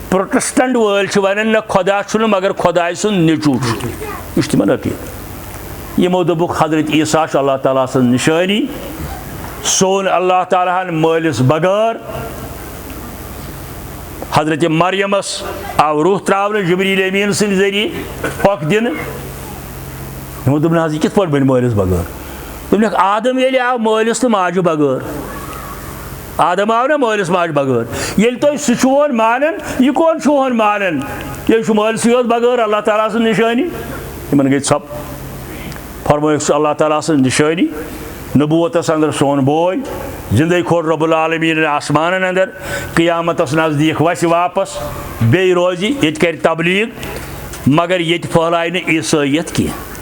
پروٹسٹنٹ وٲلۍ چھِ ونان نہ خۄدا چھُنہٕ مگر خۄداے سُنٛد نیٚچوٗ چھُ یہِ چھُ تِمن عقیٖدٕ یمو دوٚپُکھ حضرت عیسیٰ چھُ اللہ تعالیٰ سٕنٛز نِشٲنی سون اللہ تعالیٰ ہن مٲلِس بغٲر حضرت مریمس آو روح تراونہٕ جبریٖل امیٖن سٕنٛدِ ذٔریعہٕ پھۄکھ دِنہٕ یمو دوٚپ نہ حظ یہِ کِتھ پٲٹھۍ بنہِ مٲلِس بغٲر دوٚپنکھ آدم ییٚلہِ آو مٲلِس تہٕ ماجہِ بغٲر آدم آو نا مٲلِس ماجہِ بغٲر ییٚلہِ تُہۍ سُہ چھُہون مانان یہِ کون چھُہون مانان ییٚلہِ چھُ مٲلسٕے یوت بغٲر اللہ تعالیٰ سٕنٛز نِشٲنی یِمن گٔے ژھۄپ فرمٲیِکھ سُہ اللہ تعالیٰ سٕنٛز نِشٲنی نبوتس اندر سون بوے زندے کھول رب العالمین آسمانن اندر قیامتس نزدیک وسہِ واپس بیٚیہِ روزِ ییٚتہِ کرِ تبلیغ مگر ییٚتہِ پھٔہلایہِ نہٕ عیسٲیت کینٛہہ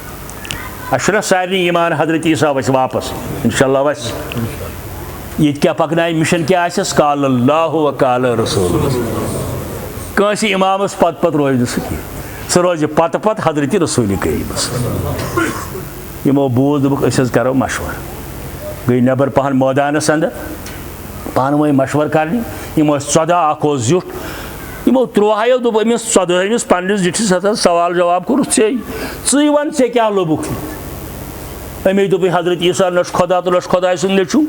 اسہِ چھُنہ سارنٕے ایمان حضرت عیسیٰ وسہِ واپس انشاء اللہ وسہِ ییٚتہِ کیٛاہ پکنایہِ مشن کیٛاہ آسٮ۪س قال اللہ و قال رسول کٲنٛسہِ امامس پتہٕ روزِ نہٕ سُہ کینٛہہ سُہ روزِ پتہٕ حضرت رسول کریٖمس یمو بوٗز دوٚپُکھ أسۍ حظ کرو مشورٕ گٔے نٮ۪بر پہن مٲدانس اندر پانہٕ ؤنۍ مشورٕ کرنہِ یِم ٲسۍ 14 اکھ اوس زیُٹھ یمو 13 دوٚپ أمِس 14ہمِس پننِس زِٹھِس ہتھ حظ سوال جواب کوٚرُکھ ژٕے ون ژےٚ کیٛاہ لوٚبُکھ أمی دوٚپ حضرت عیسیٰ نہ چھُ خۄدا تہٕ نہ چھُ خۄداے سُنٛد نیٚچوٗ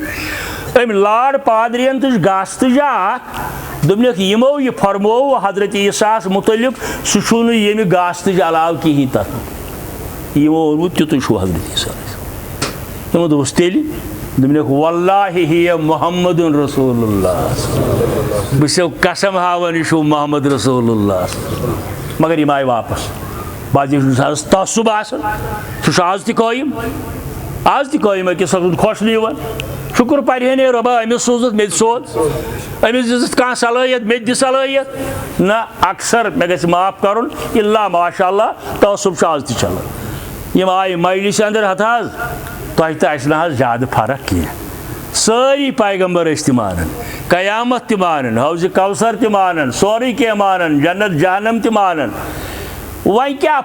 أمۍ لاڈ پادرین تُج گاستٕجا اکھ دوٚپنکھ یمو یہِ فرموو حضرت عیسیٰ ہس متعلق سُہ چھُنہٕ ییٚمہِ گاستٕج علاوٕ کِہیٖنۍ تتھ یمو ووٚنمُت تیُتُے چھُ حضرت عیسیٰ یمو دوٚپُس تیٚلہِ دوٚپنکھ واللہ ہِیَ محمد رسول اللہ بہٕ چھَسو قسم ہاوان یہِ چھُو محمد رسول اللہ مگر یِم آیہِ واپس بعض حظ تعصُب آسان سُہ چھُ آز تہِ قٲیِم أکِس سُنٛد خۄش نہٕ یِوان شُکُر پرہینے رۄبا أمِس سوٗزُتھ مےٚ تہِ سوز أمِس دِژٕتھ کانٛہہ صلٲحیت مےٚ تہِ دِ صلٲحیت نہ اکثر مےٚ گژھِ معاف کرُن اِلا ماشاء اللہ تعصُب چھُ آز تہِ چلان یِم آیہِ مجلِسہِ اندر ہتھ حظ تۄہہِ تہِ آسہِ نہٕ حظ زیادٕ فرق کینٛہہ سٲری پیغمبر ٲسۍ تہِ مانان قیامت تہِ مانان حوضِ کوثر تہِ مانان سورُے کینٛہہ مانان جنت جہنم تہِ مانان وۄنۍ کیٛاہ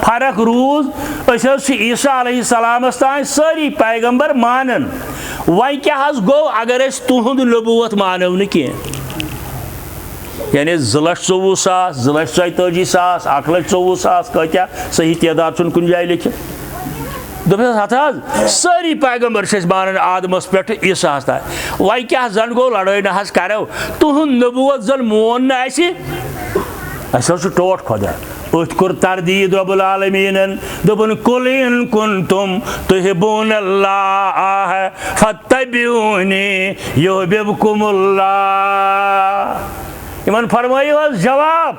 فرق روٗز أسۍ حظ چھِ عیسیٰ علیہ السلامس تانۍ سٲری پیغمبر مانان وۄنۍ کیٛاہ حظ گوٚو اگر أسۍ تُہُنٛد نبوت مانو نہٕ کینٛہہ یعنی 2,24,000 2,42,000 1,24,000 کۭتیاہ صحیح تعداد چھُنہٕ کُنہِ جایہِ لیکھِتھ دوٚپُس ہتھ حظ سٲری پیغمبر چھِ أسۍ مانان آدمس پٮ۪ٹھ عیسیٰ ہس تانۍ وۄنۍ کیٛاہ زن گوٚو لڑٲے نہ حظ کرو تُہُنٛد نبوت زن مون نہٕ اسہِ حظ چھُ ٹوٹھ خۄدا ات کور تردید رب العالمین دپن قل ان کنتم تحبون اللہ فاتبعونی یحببکم اللہ. یمن فرمائیو حظ جواب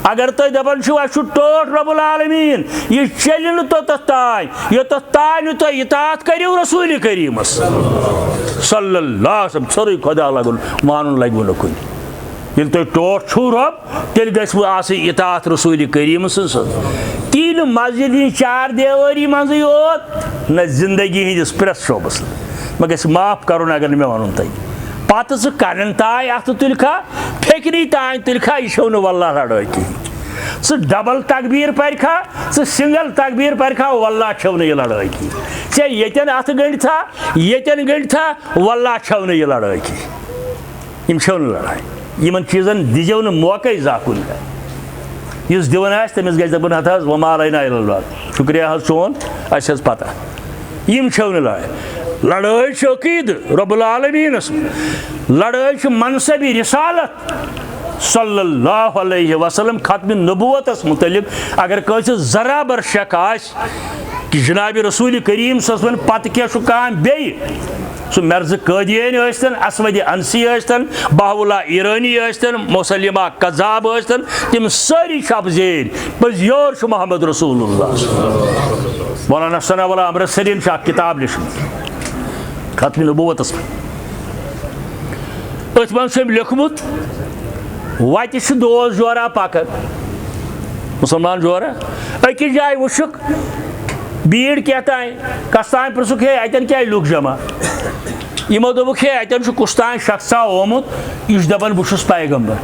اگر تھی دپان چھو اسہ ٹوٹ رب العالمین یہ چلہ نہ توتھ تان یوتھ تان تھی اطاعت کریو رسول کریم صلی اللہ علیہ وسلم ژھوٚرُے خدا لگن مانن لگو نہ کُنہِ. ییٚلہِ تۄہہِ ٹوٹھ چھُو رب تیٚلہِ گژھِ بہٕ آسٕنۍ اطاعت رسول کریم سٕنٛز. تی نہٕ مسجد ہٕنٛدِ چار دیوٲری منٛزٕے یوت نہ زندگی ہٕنٛدِس پرٛٮ۪تھ شعبس منٛز. مےٚ گژھِ معاف کرُن اگر نہٕ مےٚ وَنُن تۄہہِ پتہٕ ژٕ کنن تانۍ اتھٕ تُلکھا پھیکنی تانۍ تُلکھا یہِ چھو نہٕ واللہ لڑٲے کِہیٖنۍ. ژٕ ڈبل تکبیٖر پرکھا ژٕ سنگل تکبیٖر پرکھا واللہ چھو نہٕ یہِ لڑٲے کِہیٖنۍ. ژےٚ ییٚتٮ۪ن اتھٕ گٔنڈتھا ییٚتٮ۪ن گٔنڈتھا واللہ چھو نہٕ یہِ لڑٲے کِہیٖنۍ. یِم چھو نہٕ لڑٲے. یِمن چیٖزن دِزیو نہٕ موقعے زانٛہہ کُنہِ جایہِ. یُس دِوان آسہِ تٔمِس گژھِ دپُن ہتھ حظ وما علینا الا البلاغ شُکریہ حظ چون اَسہِ حظ پتہ. یِم چھو نہٕ لڑٲے. لڑٲے چھِ عقیٖدٕ رب العالمیٖنس لڑٲے چھِ منصبِ رسالت صلی اللہ علیہ وسلم ختمِ نبوتس متعلق. اگر کٲنٛسہِ ذرا بر شک آسہِ کہ جناب رسول کریم صلی اللہ علیہ وسلم پتہٕ کیٛاہ چھُ کانٛہہ بیٚیہِ سُہ مرزٕ قٲدیٲنۍ ٲسۍتن اسود انسی ٲسۍتن باہولا ایرانی ٲسۍتن مسلمہ قذاب ٲسۍتن تِم سٲری چھِ اپزیٖرۍ پٔزۍ یور چھُ محمد رسول اللہ. مولانا ثناء اللہ امرتسریَن چھِ اکھ کِتاب لیٚچھمٕژ ختمِ نبوتس منٛز. أتھۍ منٛز چھُ أمۍ لیوٚکھمُت وتہِ چھِ دوس جورا پکان مسلمان جورا أکِس جایہِ وٕچھُکھ بیٖڑ کیٛاہتانۍ کس تانۍ پرٛژھُکھ ہے اتٮ۪ن کیٛازِ لُکھ جمع. یِمو دوٚپُکھ ہے اتٮ۪ن چھُ کُس تانۍ شخصا آمُت یہِ چھُ دپان بہٕ چھُس پیغمبر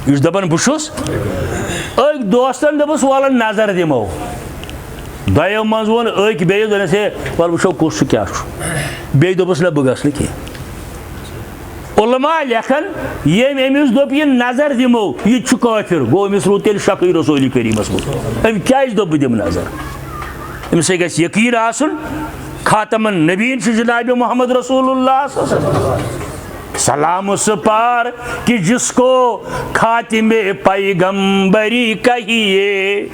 یہِ چھُ دپان بہٕ چھُس. أکۍ دوستن دوٚپُس وَلہٕ نظر دِمو. دۄیو منٛز ووٚن أکۍ بیٚیِس دوٚپنس ہے وَلہٕ وٕچھو کُس چھُ کیٛاہ چھُ. بیٚیہِ دوٚپُس نہ بہٕ گژھٕ نہٕ کینٛہہ. علما لیکھن ییٚمۍ أمِس دوٚپ یہِ نظر دِمو یہِ تہِ چھُ کٲفِر گوٚو أمِس روٗد تیٚلہِ شکٕے رسول کریٖمس منٛز. أمۍ کیٛازِ دوٚپ بہٕ دِمہٕ نظر. أمِس ہے گژھِ یقیٖن آسُن خاتمن نبیٖن چھُ جناب محمد رسول اللہ. سلام اس پار کہ جس کو خاتم پیغمبری کہیے.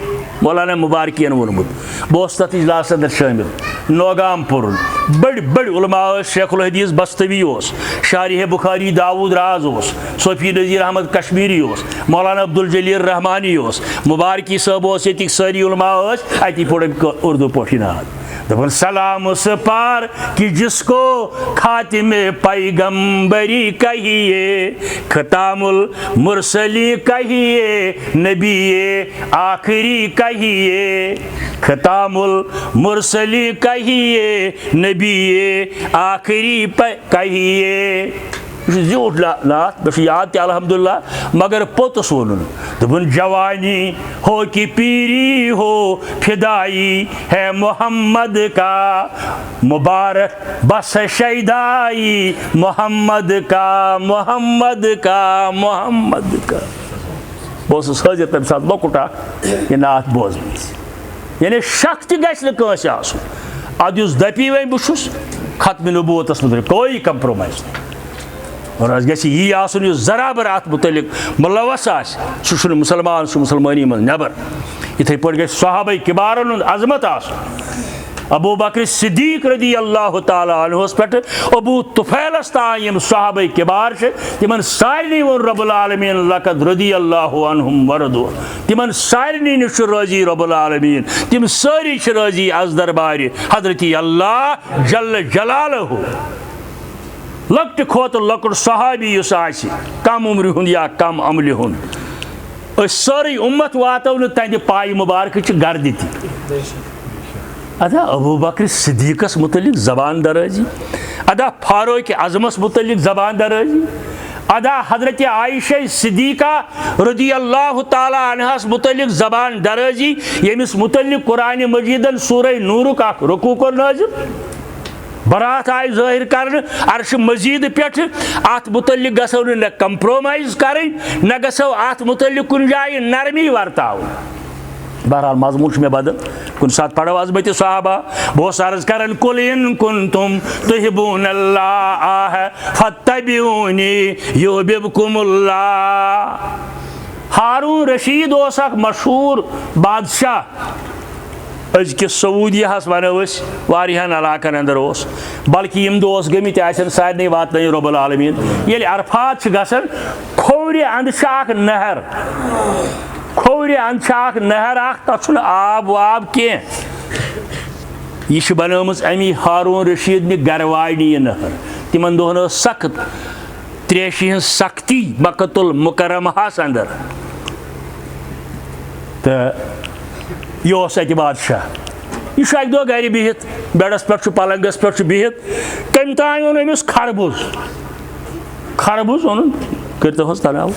مولانا مبارکین ووٚنمُت بہٕ اوسُس تتھ اجلاسس اندر شٲمِل. نوگام پوٚرُن بٔڑۍ بٔڑۍ علما ٲسۍ شیخ الحدیث بستوی اوس شارح بخاری داوود راز اوس صوفی نذیر احمد کشمیری اوس مولانا عبدالجلیل رحمانی اوس مبارکی صٲب اوس ییٚتِکۍ سٲری علما ٲسۍ اتی پوٚر أمۍ اردو پٲٹھی ناد. دپان سلام اس پار کہ جس کو خاتم پیغمبری کہیے ختام المرسلی کہیے نبی آخری کہیے ختام المرسلی کہیے نبی آخری کہیے. یہ چھُ زیوٗٹھ نعت مےٚ چھُ یاد تہِ الحمدللہ مگر پوٚتُس ووٚنُن دوٚپُن جوانی ہو کہ پیری ہو فدائی ہے محمد کا مبارک بس شیدائی محمد کا محمد کا محمد کا. بہٕ اوسُس حٲضِر تَمہِ ساتہٕ لۄکُٹ اکھ یہِ نعت بوزنٕچ. یعنی شک تہِ گژھِ نہٕ کٲنٛسہِ آسُن اَدٕ یُس دَپی وۄنۍ بہٕ چھُس ختمِ نبوتس مُتعلق کوئی کمپرومائز نہیں. اور اَسہِ گژھِ یی آسُن یُس ذرا بر اتھ مُتعلق مُلوث آسہِ سُہ چھُنہٕ مُسلمان سُہ مُسلمٲنی منٛز نٮ۪بر. یِتھٕے پٲٹھۍ گژھِ صحابہ کِبارن ہُنٛد عظمت آسُن. ابو بکر صدیق رضی اللہ تعالیٰ عنہس پٮ۪ٹھ ابو طفیلس تام یِم صحابہ کِبار چھِ تِمن سارنٕے ووٚن رب العالمیٖن لقد رضی اللہ عنہم ورضوا. تِمن سارنٕے نِش چھُ رٲضی رب العالمیٖن. تِم سٲری چھِ رٲضی از دربارِ حضرتِ اللہ جل جلالہ. لۄکٹہِ کھۄتہٕ لۄکُٹ صحابی یُس آسہِ کم عمرِ ہُنٛد یا کم عملہِ ہُنٛد أسۍ سٲرٕے اُمت واتو نہٕ تہنٛدِ پایہِ مُبارکٕچہِ گردِ تہِ. ادا ابو بکر صدیقس متعلق زبان درازی ادا فاروق اعظمس متعلق زبان درازی ادا حضرت عائشہ صدیقہ رضی اللہ تعالیٰ عنہس متعلق زبان درازی ییٚمِس متعلق قرآن مجیدن سورہ نورُک اکھ رکوع کوٚر نٲزِل. برات آئی ظٲہر کرنہٕ عرشہِ مزیٖد پٮ۪ٹھٕ اتھ متعلق گژھو نہٕ نہ کمپرومائز کرٕنۍ نہ گژھو اتھ متعلق کُنہِ جایہِ نرمی ورتاوٕنۍ. بہرحال مضموٗن چھُ مےٚ بدل کُنہِ ساتہٕ پرو آز بہٕ تہِ صحابہ بہٕ اوسُس عرض کران قل ان کنتم تحبون اللہ فاتبعونی یحببکم اللہ. ہارون رشید اس اخ مشہور بادشاہ ازکس سعودیہس ونو واریاہن علاقن اندر اس بلکہ یم دہ گمت آسن سارے واتن رب العالمین یل عرفات گژھان کھوورِ اندٕ چھِ اکھ نہر کھوورِ اندٕ چھِ اکھ نہر اکھ تتھ چھُنہٕ آب واب کینٛہہ یہ چھِ بنٲومٕژ امی ہارون رشید نہِ گرواڑنہِ یہ نہر تمن دۄہن ٲس سخت تریشہِ ہٕنٛز سختی مکۃ المکرمہس اندر تہٕ یہ اوس اتہِ بادشاہ یہ چھُ اکہِ دۄہ گرِ بِہِتھ بیڈس پٮ۪ٹھ چھُ پلنگس پٮ۪ٹھ چھُ بِہِتھ کٔمۍ تانۍ اوٚن أمِس خربوز اوٚنُن کٔرۍتو حظ تناوُل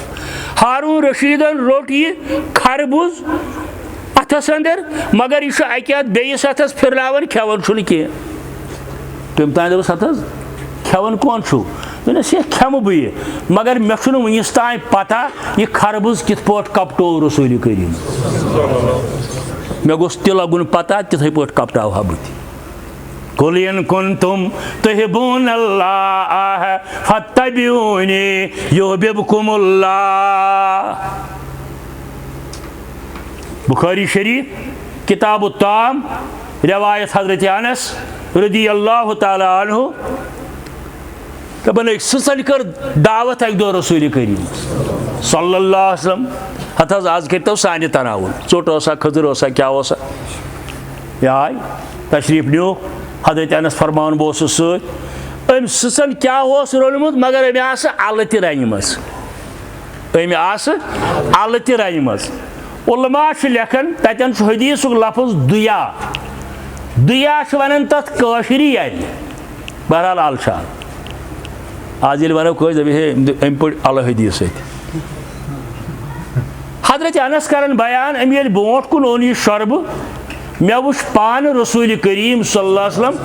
ہارون رشیدن روٚٹ یہِ خربوز اتھس اندر مگر یہ چھُ اکہِ اتھ بیٚیِس اتھس پھِرناوان کھٮ۪وان چھُنہٕ کینٛہہ تٔمۍ تانۍ دوٚپُس ہت حظ کھٮ۪وان کون چھُو دوٚپنس یہِ کھٮ۪مہٕ بہٕ یہِ مگر مےٚ چھُنہٕ وُنِس تانۍ پتہ یہِ خربوز کِتھ پٲٹھۍ کپٹوو رسوٗلِ کریم مےٚ گوٚژھ تہِ لگُن پتہ تِتھٕے پٲٹھۍ کپٹاوہا بہٕ تہِ قل ان کنتم تحبون اللہ فاتبعونی یحببکم اللہ بخاری شریف کتاب الطعام روایت حضرت انس رضی اللہ تعالیٰ عنہ دپان سٕژن کٔر دعوت اکہِ دۄہ رسول کریم صلی اللہ علیہ وسلم ہت حظ آز کٔرۍتو سانہِ تناوُل ژوٚٹ اوسا کھٔزٕر اوسا کیٛاہ اوسا یہِ آے تشریٖف نیوٗکھ حضرت انس فرماوان بہٕ اوسُس سۭتۍ أمۍ سٕژن کیٛاہ اوس روٚنمُت مگر أمۍ آسہٕ اَلہٕ تہِ رَنِمَژٕ علما چھِ لیکھان تتٮ۪ن چھُ حدیٖثُک لفظ دُیا چھِ ونان تتھ کٲشری اَتہِ بہرحال الہٕ چھِ آز ییٚلہِ ونو کٲشِر دپہِ ہے أمۍ پٔرۍ الہٕ حدیٖث سۭتۍ حضرت انس کران بیان أمۍ ییٚلہِ برونٛٹھ کُن اوٚن یہِ شۄربہٕ مےٚ وٕچھ پانہٕ رسوٗلِ کریم صلی اللہ علیہ وسلم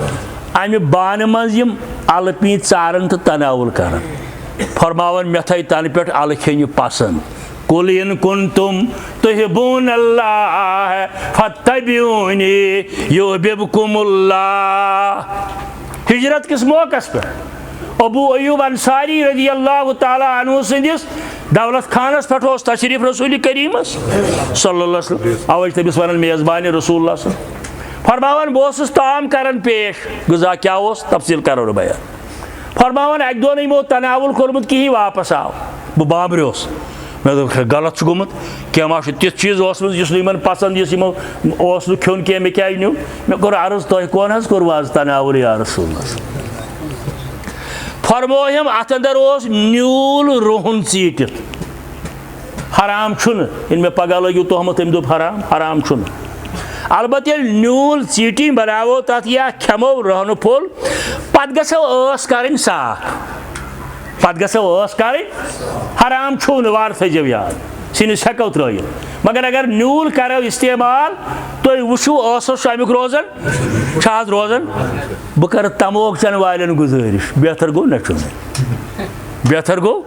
امہِ بانہٕ منٛز یِم الہٕ پیٖنٛتۍ ژاران تہٕ تناوُل کران فرماوان مےٚ تھٲے تنہٕ پٮ۪ٹھ الہٕ کھیٚنہِ پسنٛد قل ان کنتم تحبون اللہ فاتبعونی یحببکم اللہ ہجرت کس موقعس پٮ۪ٹھ ابو ایوب انصاری رضی اللہ تعالیٰ عنہ سٕنٛدِس دولت خانس پٮ۪ٹھ اوس تشریٖف رسوٗلِ کریٖمس صلی اللہ علیہ وسلم اوے چھِ تٔمِس ونان میزبانِ رسول اللہ صلی اللہ علیہ وسلم فرماوان بہٕ اوسُس تام کران پیش غذا کیٛاہ اوس تفصیٖل کرو نہٕ بیان فرماوان اکہِ دۄہ نہٕ یِمو تناوُل کوٚرمُت کِہیٖنۍ واپس آو بہٕ بامبریوس مےٚ دوٚپ غلط چھُ گوٚمُت کینٛہہ ما چھُ تیُتھ چیٖز اوسمُت یُس نہٕ یِمن پسنٛد یُس یِمو اوس نہٕ کھیوٚن کینٛہہ مےٚ کیٛازِ نیوٗ مےٚ کوٚر عرض تۄہہِ کون حظ کوٚروٕ آز تناوُل یا رسول اللہ فرموہم اتھ اندر اوس نیوٗل رُہُن ژیٖٹِتھ حرام چھُنہٕ ییٚلہِ مےٚ پگہہ لٲگِو تُہمت أمۍ دوٚپ حرام چھُنہٕ البتہ ییٚلہِ نیوٗل ژیٖٹِنۍ بناوو تتھ یا کھٮ۪مو رۄہنہٕ پھوٚل پتہٕ گژھو ٲس کرٕنۍ صاف حرام چھُنہٕ وارٕ تھٲیزیو یاد سِنِس ہٮ۪کو ترٲیِتھ مگر اگر نیوٗل کرو استعمال تُہۍ وٕچھِو ٲسس چھُ امیُک روزان چھِ حظ روزان بہٕ کرٕ تموک چٮ۪ن والٮ۪ن گُزٲرِش بہتر گوٚو نہ چھُنہٕ بہتر گوٚو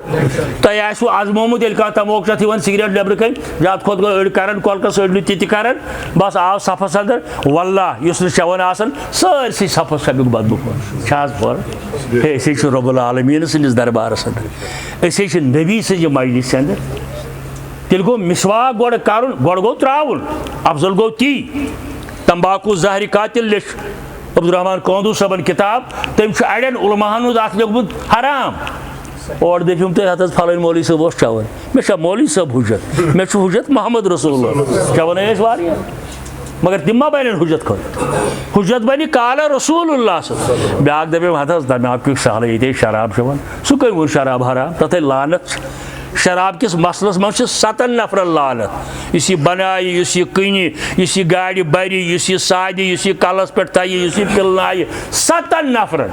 تۄہہِ آسِوٕ آزمومُت ییٚلہِ کانٛہہ تموک چٮ۪تھ یِوان سِگریٹ نیٚبرٕ کَنۍ زیادٕ کھۄتہٕ گوٚو أڑۍ کران کۄلکس أڑۍ نہٕ تہِ تہِ کران بس آو صفس اندر واللہ یُس نہٕ چٮ۪وان آسان سٲرسٕے صفس امیُک بدبوٗ پٲٹھۍ چھِ حظ پٲرٕ ہے أسۍ ہے چھِ رۄب العالمیٖن سٕنٛدِس دربارس اندر أسۍ ہے چھِ نبی سٕنٛزِ مجلسہِ اندر تیٚلہِ گوٚو مسواک گۄڈٕ کرُن گۄڈٕ گوٚو تراوُن افضل گوٚو تی تمباکوٗ زہرِ قاتل لیٚچھ عبدالرحمان قٲنٛدوٗ صٲبن کِتاب تٔمۍ چھُ اڑٮ۪ن علماہن ہُنٛد اتھ لیوٚکھمُت حرام اور دٔپِم تُہۍ ہت حظ فلٲنۍ مولوی صٲب اوس چٮ۪وان مےٚ چھا مولوی صٲب حجت مےٚ چھُ حجت محمد رسول اللہ چٮ۪وان ٲسۍ واریاہ مگر تِم ما بنن حجت خٲطرٕ حجت بنہِ قالہ رسول اللہ صٲب بیاکھ دپیٚم ہت حظ دپیٛاکھ پیٚوکھ سہلٕے ییٚتہِ شراب چٮ۪وان سُہ کٔمۍ ووٚن شراب حرام تتھ ہے لعنت شراب کِس مسلس منٛز چھِ 7 نفرن لعنت یُس یہِ بنایہِ یُس یہِ کٕنہِ یُس یہِ گاڑِ برِ یُس یہِ سادِ یُس یہِ کلس پٮ۪ٹھ تھایہِ یُس یہِ پِلنایہِ 7 نفرن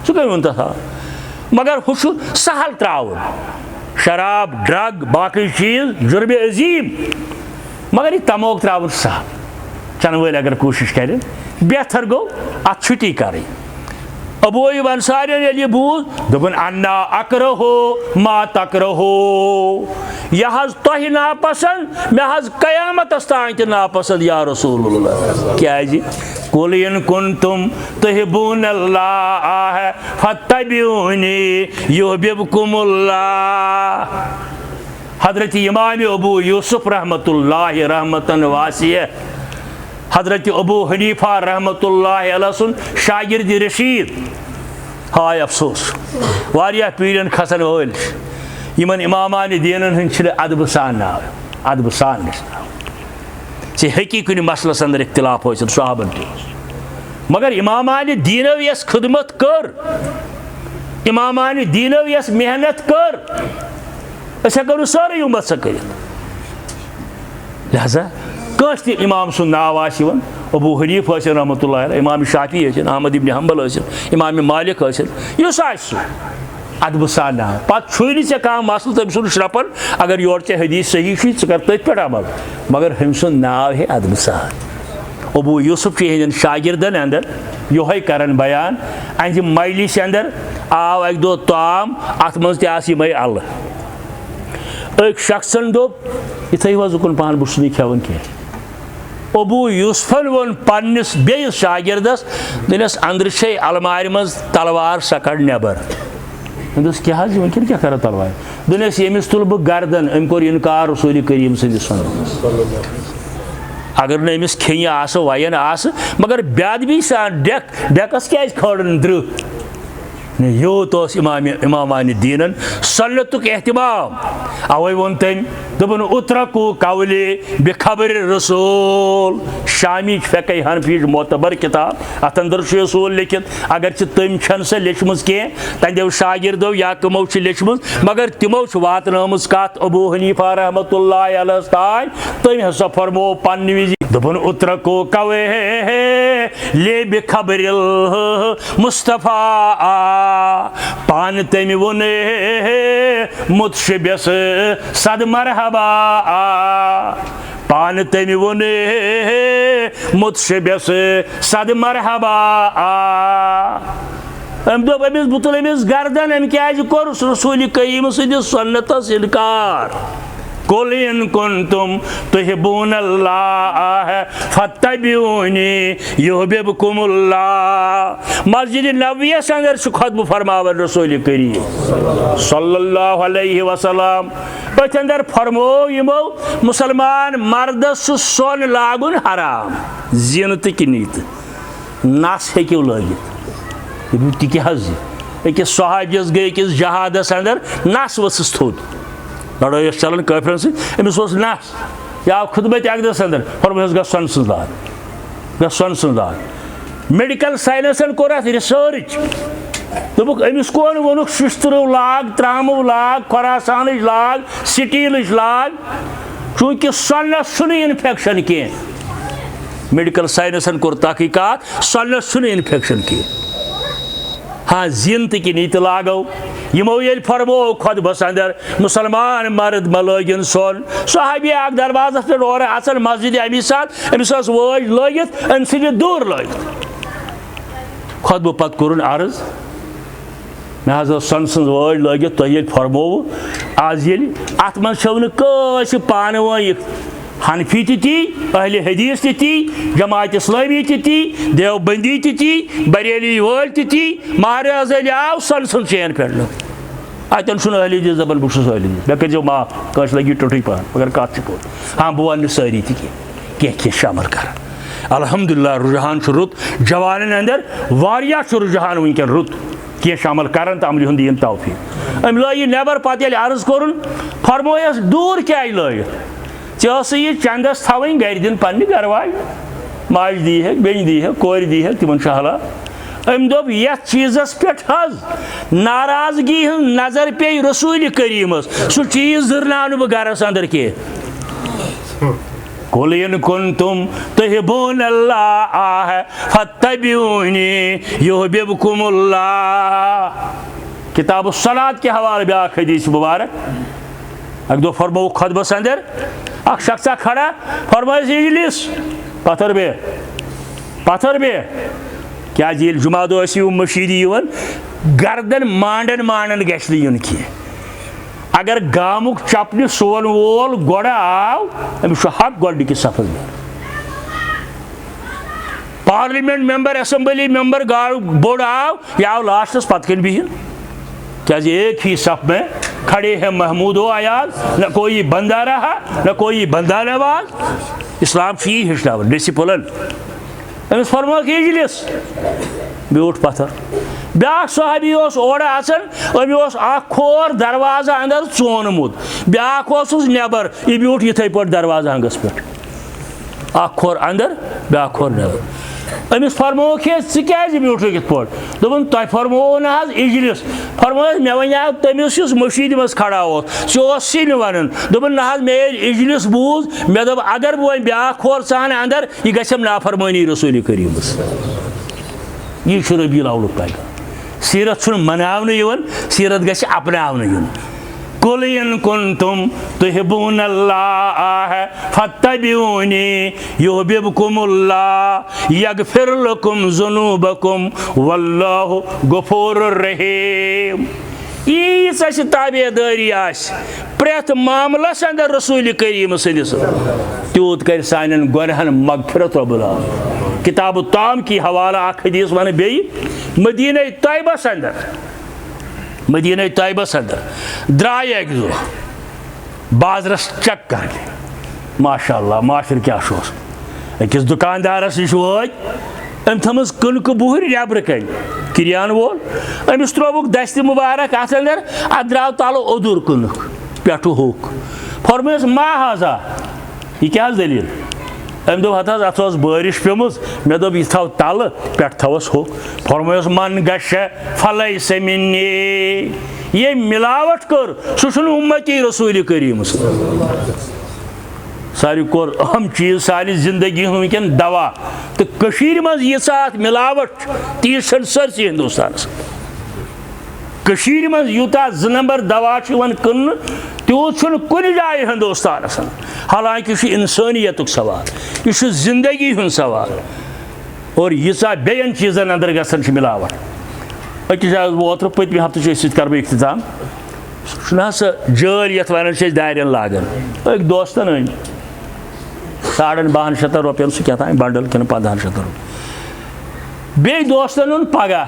سُہ کٔمۍ ووٚن تتھ مگر ہُہ چھُ سہل تراوُن شراب ڈرگ باقٕے چیٖز جُرمِ عظیٖم مگر یہِ تموک تراوُن سہل چنہٕ وٲلۍ اگر کوٗشش کرن بہتر گوٚو اتھ چھُٹی کرٕنۍ ابو ایوب انصارین ییٚلہِ یہِ بوٗز دوٚپُن انا اکرہو ما تکرہو یہِ حظ تۄہہِ ناپسنٛد مےٚ حظ قیامتس تانۍ تہِ ناپسنٛد یا رسول اللہ کیٛازِ قل ان کنتم تحبون اللہ فاتبعونی یحببکم اللہ حضرت امام ابو یوسف رحمۃ اللہ رحمتن واسیہ، حضرت ابو حنیفہ رحمۃ اللہ علیہ سن شاگرد رشید، ہائے افسوس واریاہ پیڑن کھسن وٲلۍ یمن امامان دینن ہند چھِ ادبہٕ سان ناو، ادبہٕ سان گژھِ ناو. ژےٚ ہیٚکی کُنہِ مسلس اندر اختلاف ٲسِتھ صحابن تہِ اوس، مگر امامان دیٖنو یۄس خدمت کٔر، امامان دیٖنو یۄس محنت کٔر، أسۍ ہٮ۪کو نہٕ سٲرٕے اُمت سۄ کٔرِتھ. لہذا کٲنٛسہِ تہِ امام سُنٛد ناو آسہِ یِوان، ابو حنیٖف ٲسِن رحمۃ اللہ علیہ، امام شافی ٲسِن، احمد ابن حنبل ٲسِن، امام مالک ٲسِن، یُس آسہِ سُہ ادبہٕ سان ناو. پتہٕ چھُے نہٕ ژےٚ کانٛہہ مسلہٕ تٔمۍ سُنٛد شرٛپن، اگر یورٕ ژےٚ حدیث صحیح چھُے ژٕ کر تٔتھۍ پٮ۪ٹھ عمل، مگر ہُمۍ سُنٛد ناو ہے ادبہٕ سان. ابو یوسف چھُ یِہنٛدٮ۪ن شاگردن اندر یِہوے کران بیان. اہنٛزِ مجلسہِ اندر آو اکہِ دۄہ طعام، اتھ منٛز تہِ آسہٕ یِمے الہٕ. أکۍ شخصن دوٚپ یہِ تھٲیِو حظ اُکُن پہن، بہٕ چھُس نہٕ کھٮ۪وان کینٛہہ. ابو یوسفن ووٚن پننِس بیٚیِس شاگردس، دوٚپنس أنٛدرٕ چھے المارِ منٛز تلوار، سۄ کڑ نٮ۪بر. أمۍ دوٚپُس کیٛاہ حظ وۄنۍ کِتھ کیٛاہ کرو تلوار؟ دوٚپنس ییٚمِس تُلہٕ بہٕ گردن، أمۍ کوٚر اِنکار رسوٗلِ کریم سٕنٛدِس سنتس. اگر نہٕ أمِس کھیٚنہِ آسہٕ وَیَن آسہٕ، مگر بے ادبی سان ڈٮ۪کس کیٛازِ کھٲرٕن 30؟ یوٗت اوس امامان دیٖنن سنتُک احتمام. اوے ووٚن تٔمۍ، دوٚپُن اترکو قولِ بخبر رسول. شامیچ فقہ حنفیچ معتبر کتاب، اتھ اندر چھُ اصوٗل لیکھِتھ. اگرچہِ تٔمۍ چھنہٕ سۄ لیچھمٕژ کینٛہہ، تہنٛدیو شاگردو یا کٕمو چھِ لیچھمٕژ، مگر تِمو چھِ واتنٲومٕژ کتھ ابو حنیفہ رحمۃ اللہ علیہ تانۍ. تٔمۍ ہسا فرموو پننہِ وِزِ، دوٚپُن اترکو قولِ بخبر مصطفیٰ. پانہٕ تٔمۍ ووٚن مُتشبِس صد مرحبا. پانہٕ تٔمۍ ووٚن مُتشبِس صد مرحبا. أمۍ دوٚپ أمِس بہٕ تُلہٕ أمِس گردن، أمۍ کیٛازِ کوٚرُس رسوٗلِ کریم سٕنٛدِس سنتس اِنکار. قُلْ إِن كُنتُم تُحِبُّونَ اللَّهَ فَاتَّبِعُونِي يُحْبِبْكُمُ اللَّهُ. مسجد نبویس اندر چھُ خطبہٕ فرماوان رسوٗلِ کریم صلی اللہ علیہ وسلم. أتھۍ اندر فرموو یِمو مُسلمان مردس چھُ سۄن لاگُن حرام، زِنہٕ تہٕ کِنی تہٕ نس ہیٚکِو لٲگِتھ. تہِ کیٛاہ حظ أکِس صحابِیس گٔے أکِس جہادس اندر نس ؤژھٕس تھوٚد، لڑٲے ٲس چلان کٲفرن سۭتۍ، أمِس اوس نس، یہِ آو خدمت اقدس اندر، فرمووس گژھ سۄنہٕ سٕنٛز لاگ، گژھ سۄنہٕ سٕنٛز لاگ. میڈیکل ساینسن کوٚر اتھ رِسٲرٕچ، دوٚپُکھ أمِس کون ووٚنُکھ شُشتٕرٕو لاگ، ترٛاموٗ لاگ، خۄراسانٕچ لاگ، سٹیٖلٕچ لاگ، چوٗنٛکہِ سۄنس چھُنہٕ انفیکشن کینٛہہ. میڈیکل ساینسن کوٚر تحقیٖقات، سۄنس چھُنہٕ انفیکشن کینٛہہ. ہاں زِنہٕ تہٕ کِنی تہِ لاگو. یِمو ییٚلہِ فرموو خۄطبس اندر مُسلمان مرد مہ لٲگِن سۄن. صحابی اکھ دروازس پٮ۪ٹھ اورٕ اژان مسجد امی ساتہٕ، أمِس ٲس وٲج لٲگِتھ، أمۍ ژھٕنہِ دوٗر لٲگِتھ. خۄطبہٕ پتہٕ کوٚرُن عرض، مےٚ حظ ٲس سۄنہٕ سٕنٛز وٲج لٲگِتھ، تۄہہِ ییٚلہِ فرمووُ آز ییٚلہِ اتھ منٛز چھو نہٕ کٲنٛسہِ پانہٕ ؤنۍ حنفی تہِ تی، اہلِ حدیث تہِ تی، جماعت اسلامی تہِ تی، دیوبندی تہِ تی، بریلی وٲلۍ تہِ تی. مہراز علی آو سۄنہٕ سٕنٛز چین پھیرنہٕ. اتٮ۪ن چھُنہٕ اہلِ حدیث دپان بہٕ چھُس اہلِ حدیث، مےٚ کٔرۍزیو معاف، کٲنٛسہِ لگہِ ٹُٹھٕے پہن مگر کتھ چھِ پوٚز. ہاں بہٕ ونہٕ نہٕ سٲری تہِ کینٛہہ، کینٛہہ چھِ عمل کران. الحمدللہ رجحان چھُ رُت جوانن اندر، واریاہ چھُ رجحان وٕنکٮ۪ن رُت، کینٛہہ چھِ عمل کران تہٕ عملہِ ہُنٛد دِیِن توفیٖق. أمۍ لٲگۍ یہِ نٮ۪بر، پتہٕ ییٚلہِ عرض کوٚرُن فرمویس دوٗر کیٛازِ لٲگِتھ؟ ژےٚ ٲسٕے یہِ چندس تھاوٕنۍ گرِ دِنۍ پننہِ گرٕواجہِ، ماجہِ دی ہیٚکھ، بیٚنہِ دی ہیٚکھ، کورِ دی ہیٚکھ، تِمن چھُ حلال. أمۍ دوٚپ یتھ چیٖزس پٮ۪ٹھ حظ ناراضگی ہٕنٛز نظر پیٚیہِ رسوٗلِ کریٖمس، سُہ چیٖز زٕرناو نہٕ بہٕ گرس اندر کینٛہہ. قُلْ إِن كُنتُم تُحِبُّونَ اللَّهَ فَاتَّبِعُونِي يُحْبِبْكُمُ اللَّهُ. کتاب الصلاۃ کے حوالے بیاکھ حدیث مبارک. اکہِ دۄہ فرمووُکھ خطبس اندر، اکھ شخصا کھڑا، فرمٲیس اجلس، پتھر بیٚہہ، پتھر بیٚہہ. کیٛازِ ییٚلہِ جمعہ دۄہ ٲسۍ یِم مٔشیٖدِ یِوان، گردن مانڈن گژھِ نہٕ یُن کینٛہہ. اگر گامُک چپنہِ سون وول گۄڈٕ آو، أمِس چھُ حق گۄڈنِکِس صفس بِہُن. پارلِمنٹ ممبر، اسمبلی ممبر بوٚڑ آو، یہِ آو لاسٹس پتہٕ کَنۍ بِہِن، کیٛازِ ایک ہی صف میں کھڑے ہیں محمود و ایاز، نہ کوئی بندہ رہا نہ کوئی بندہ نواز۔ اسلام چھ یہ ہچھناوان ڈسپلن۔ أمس فرموک اجلس، بیوٹھ پتھر۔ بیاکھ صحابی اور اچان، أمس اکھ کھور دروازہ اندر ژونمت، بیاکھ اوسُس نیبر، یہ بیوٹھ یتھے پٲٹھۍ دروازہ انگس پٮ۪ٹھ، اکھ کھور اندر بیاکھ کھور نیبر۔ أمس فرموک ہے ژٕ کیازِ بیوٹھُکھ یِتھ پٲٹھۍ؟ دوٚپُن تۄہہِ فرمووُ نہ حظ اجلس۔ فرمووُس مےٚ وَنیٛاو تٔمِس یُس مٔشیٖد منٛز کھڑا اوس، سُہ اوس سِنہِ وَنان، دوٚپُن نہ حظ مےٚ ییٚلہِ اجلس بوٗز مےٚ دوٚپ اگر بہٕ وۄنۍ بیاکھ کھور ژانہٕ اندر یہِ گژھٮ۪م نافرمٲنی رسوٗلِ کریٖمس۔ یہِ چھُ ربیع الاولُک پیغام۔ سیرت چھُنہٕ مناونہٕ یِوان، سیرت گژھِ اپناونہٕ یُن۔ قل ان کنتم تحبون اللہ فاتبعونی یحببکم اللہ یغفر لکم ذنوبکم واللہ غفور الرحیم۔ ییٖژ اَسہِ تابع دٲری آسہِ پرٛٮ۪تھ معاملس اندر رسول کریم سٕنٛدِس، تیوٗت کرِ سانٮ۪ن گۄنہن مغفرت رب العالمین۔ کتاب الطعام کی حوالہ اکھ حدیث ونہٕ بیٚیہِ، مدینہ طیبس اندر، مدینہ طیبس اندر درٛاے اکہِ دۄہ بازرس چک کرنہِ، ماشاء اللہ معاشر کیٛاہ چھُ اوسمُت۔ أکِس دُکاندارس نِش وٲتۍ، أمۍ تھٲومٕژ کٕنکہٕ بُہٕرۍ نیبرٕ کنۍ، کِریان وول، أمِس ترٛووُکھ دستہِ مُبارک اتھ اندر، اتھ درٛاو تلہٕ اوٚدُر کٕنُک پٮ۪ٹھٕ ہوٚکھ۔ فرمویس ما ہذا، یہِ کیٛاہ حظ دٔلیٖل؟ أمۍ دوٚپ ہتہٕ حظ اتھ ٲس بٲرِش پیٚمٕژ، مےٚ دوٚپ یہِ تھاو تلہٕ پٮ۪ٹھٕ تھاوس ہوٚکھ۔ فرمویس من گژھِ فلیس منی، ییٚمۍ ملاوٹ کٔر سُہ چھُنہٕ اُمتی رسول کریم صلی۔ ساروی کھۄتہٕ اہم چیٖز سانہِ زندگی ہُنٛد وٕنکٮ۪ن دوا، تہٕ کٔشیٖرِ منٛز ییٖژاہ اتھ ملاوٹ چھِ تیٖژ چھَنہٕ سٲرسٕے ہندوستانس۔ کٔشیٖرِ منٛز یوٗتاہ زٕ نمبر دوا چھُ یِوان کٕننہٕ تیوٗت چھُنہٕ کُنہِ جایہِ ہندوستانس۔ حالانکہ یہِ چھُ انسٲنیتُک سوال، یہِ چھُ زندگی ہُنٛد سوال، اور ییٖژاہ بیٚین چیٖزن اندر گژھان چھِ ملاوٹ۔ أکِس جایہِ اوسُس بہٕ اوترٕ پٔتمہِ ہفتہٕ چھُ أسۍ سۭتۍ کرٕ بہٕ اختتام، سُہ چھُنہ سۄ جٲلۍ یتھ ونان چھِ أسۍ دارٮ۪ن لاگان، أکۍ دوستن أنۍ $12,500 رۄپین سُہ کیٛاہ تام بنڈل کِنہٕ 1500 رۄپیہِ، بیٚیہِ دوستن اوٚن پگاہ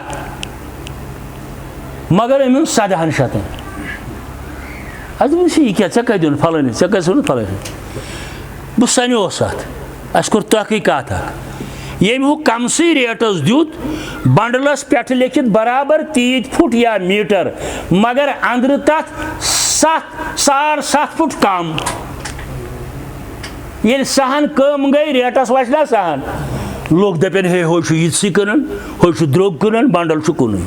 مگر أمۍ اوٚن 1700۔ اَسہِ دوٚپُس یہِ کیٛاہ ژےٚ کتہِ اوٚن فلٲنی، ژےٚ کتہِ اوٚنُتھ فلٲنی؟ بہٕ سنیوس اتھ، اَسہِ کوٚر تحقیٖق کتھ اکھ، ییٚمۍ ہُہ کمسٕے ریٹس دیُت بنڈلس پٮ۪ٹھٕ لیکھِتھ برابر تیٖتۍ پھُٹ یا میٖٹر، مگر اندرٕ تتھ 7.5 پھُٹ کم۔ ییٚلہِ سہن کم گٔے ریٹس وَسہِ نا سہن، لُکھ دپن ہے ہُہ چھُ یِتسٕے کٕنان، ہُہ چھُ درٛوگ کٕنان، بنڈل چھُ کُنُے۔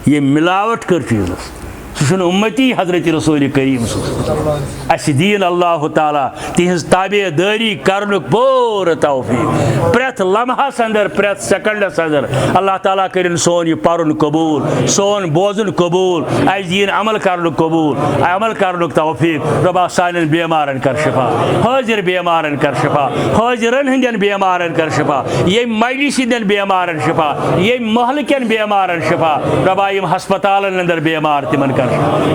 ییٚمۍ ملاوٹ کٔر چیٖزس سُہ چھُنہٕ اُمتی حضرت رسول کریم سُنٛد۔ اَسہِ دِیِن اللہ تعالیٰ تِہنٛز تابع دٲری کرنُک پوٗرٕ توفیٖق، پرٛٮ۪تھ لمحس اندر، پرٛٮ۪تھ سیکنڈس اندر۔ اللہ تعالیٰ کٔرِنۍ سون یہِ پرُن قبوٗل، سون بوزُن قبوٗل، اَسہِ دِیِن عمل کرنُک قبوٗل، عمل کرنُک توفیٖق۔ رۄبا سانٮ۪ن بیمارن کر شفا، حٲضِر بیمارن کر شفا، حٲضِرن ہٕنٛدٮ۪ن بیمارن کر شفا، ییٚمہِ مجلس ہٕنٛدٮ۪ن بیمارن شفا، ییٚمہِ محلہٕ کٮ۪ن بیمارن شفا۔ رۄبا یِم ہسپتالن اندر بیمار تِمن کر،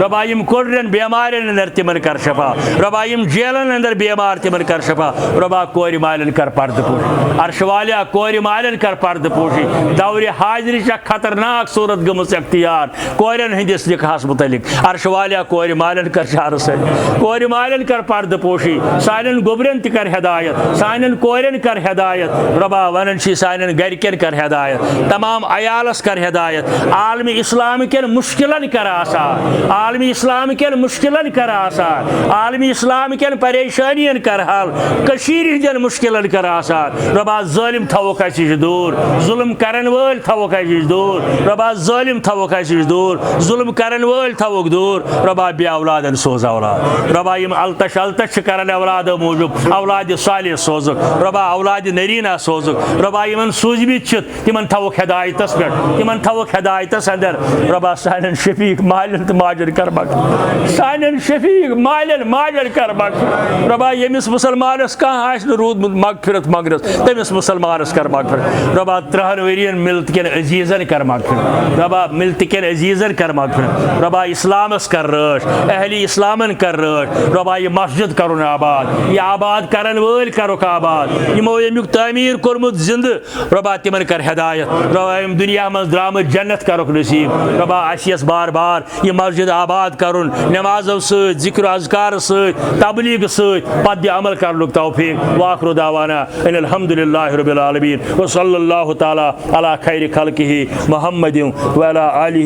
رۄبا یِم کوٚڈرٮ۪ن بیمارٮ۪ن اندر تِمن کر شفا، رۄبا یِم جیلن اندر بیمار تِمن کر شفا۔ رۄبا کورِ مالٮ۪ن کر پردٕ پوٗشی، عرشہٕ والیا کورِ مالٮ۪ن کر پردٕ پوٗشی۔ دورِ حاضرِ چھےٚ خطرناک صوٗرت گٔمٕژ اختیار کورٮ۪ن ہٕنٛدِس نِکاحس متعلق، عرشہٕ والیا کورِ مالٮ۪ن کر شہرٕ سۭتۍ، کورِ مالٮ۪ن کر پردٕ پوٗشی، سانٮ۪ن گوٚبرٮ۪ن تہِ کر ہدایت، سانٮ۪ن کورٮ۪ن کر ہدایت۔ رۄبا ونان چھِ سانٮ۪ن گرِکٮ۪ن کر ہدایت، تمام عیالس کر ہدایت، عالمِ اسلام کٮ۪ن مُشکلن کر آسان، عالمی اسلام کٮ۪ن مُشکلن کر آسان، عالمی اسلام کٮ۪ن پریشٲنین کر حل، کٔشیٖرِ ہٕنٛدٮ۪ن مُشکلن کر آسان۔ رۄبا ظٲلِم تھاوُکھ اَسہِ نِش دوٗر، ظُلم کرن وٲلۍ تھاوُکھ اَسہِ نِش دوٗر، رۄبا ظٲلِم تھاوُکھ اَسہِ نِش دوٗر، ظُلم کرن وٲلۍ تھاوُکھ دوٗر۔ رۄبا بے اولادن سوز اولاد، رۄبا یِم التش التش چھِ کران اولادو موٗجوٗب، اولادِ صالح سوزُکھ، رۄبا اولادِ نریٖنا سوزُکھ۔ رۄبا یِمن سوٗزمٕتۍ چھِتھ تِمن تھاوُکھ ہدایتس پٮ۪ٹھ، تِمن تھاوُکھ ہدایتس اندر۔ رۄبا سانٮ۪ن شفیٖق مالٮ۪ن تہٕ ماجن کر مغفرت، سانٮ۪ن شفیٖق مالٮ۪ن ماجن کر مغفرت۔ رۄبا ییٚمِس مُسلمانس کانٛہہ آسہِ نہٕ روٗدمُت مغفرت منٛگنس تٔمِس مُسلمانس کر مغفرت۔ رۄبا 30 ؤرین ملتہٕ کٮ۪ن عزیٖزن کر مغفرت، رۄبا ملتہٕ کٮ۪ن عزیٖزن کر مغفرت۔ رۄبا اسلامس کر رٲچھ، اہلِ اسلامن کر رٲچھ۔ رۄبا یہِ مسجد کرُن آباد، یہِ آباد کرن وٲلۍ کرُکھ آباد، یِمو ییٚمیُک تعمیٖر کوٚرمُت زِندٕ رۄبا تِمن کر ہدایت۔ رۄبا یِم دُنیا منٛز درٛامٕتۍ جنت کرُکھ نصیٖب۔ رۄبا اَسہِ یۄس بار بار یہِ مسجد آباد کرن نمازو ست ذکر اذکار ست تبلیغ ست پتہ عمل کرنک توفیق واخر دعوانا ان الحمد للہ رب العالمین وصلی اللہ تعالی علی خیر خلقہ محمد وعلی آلہ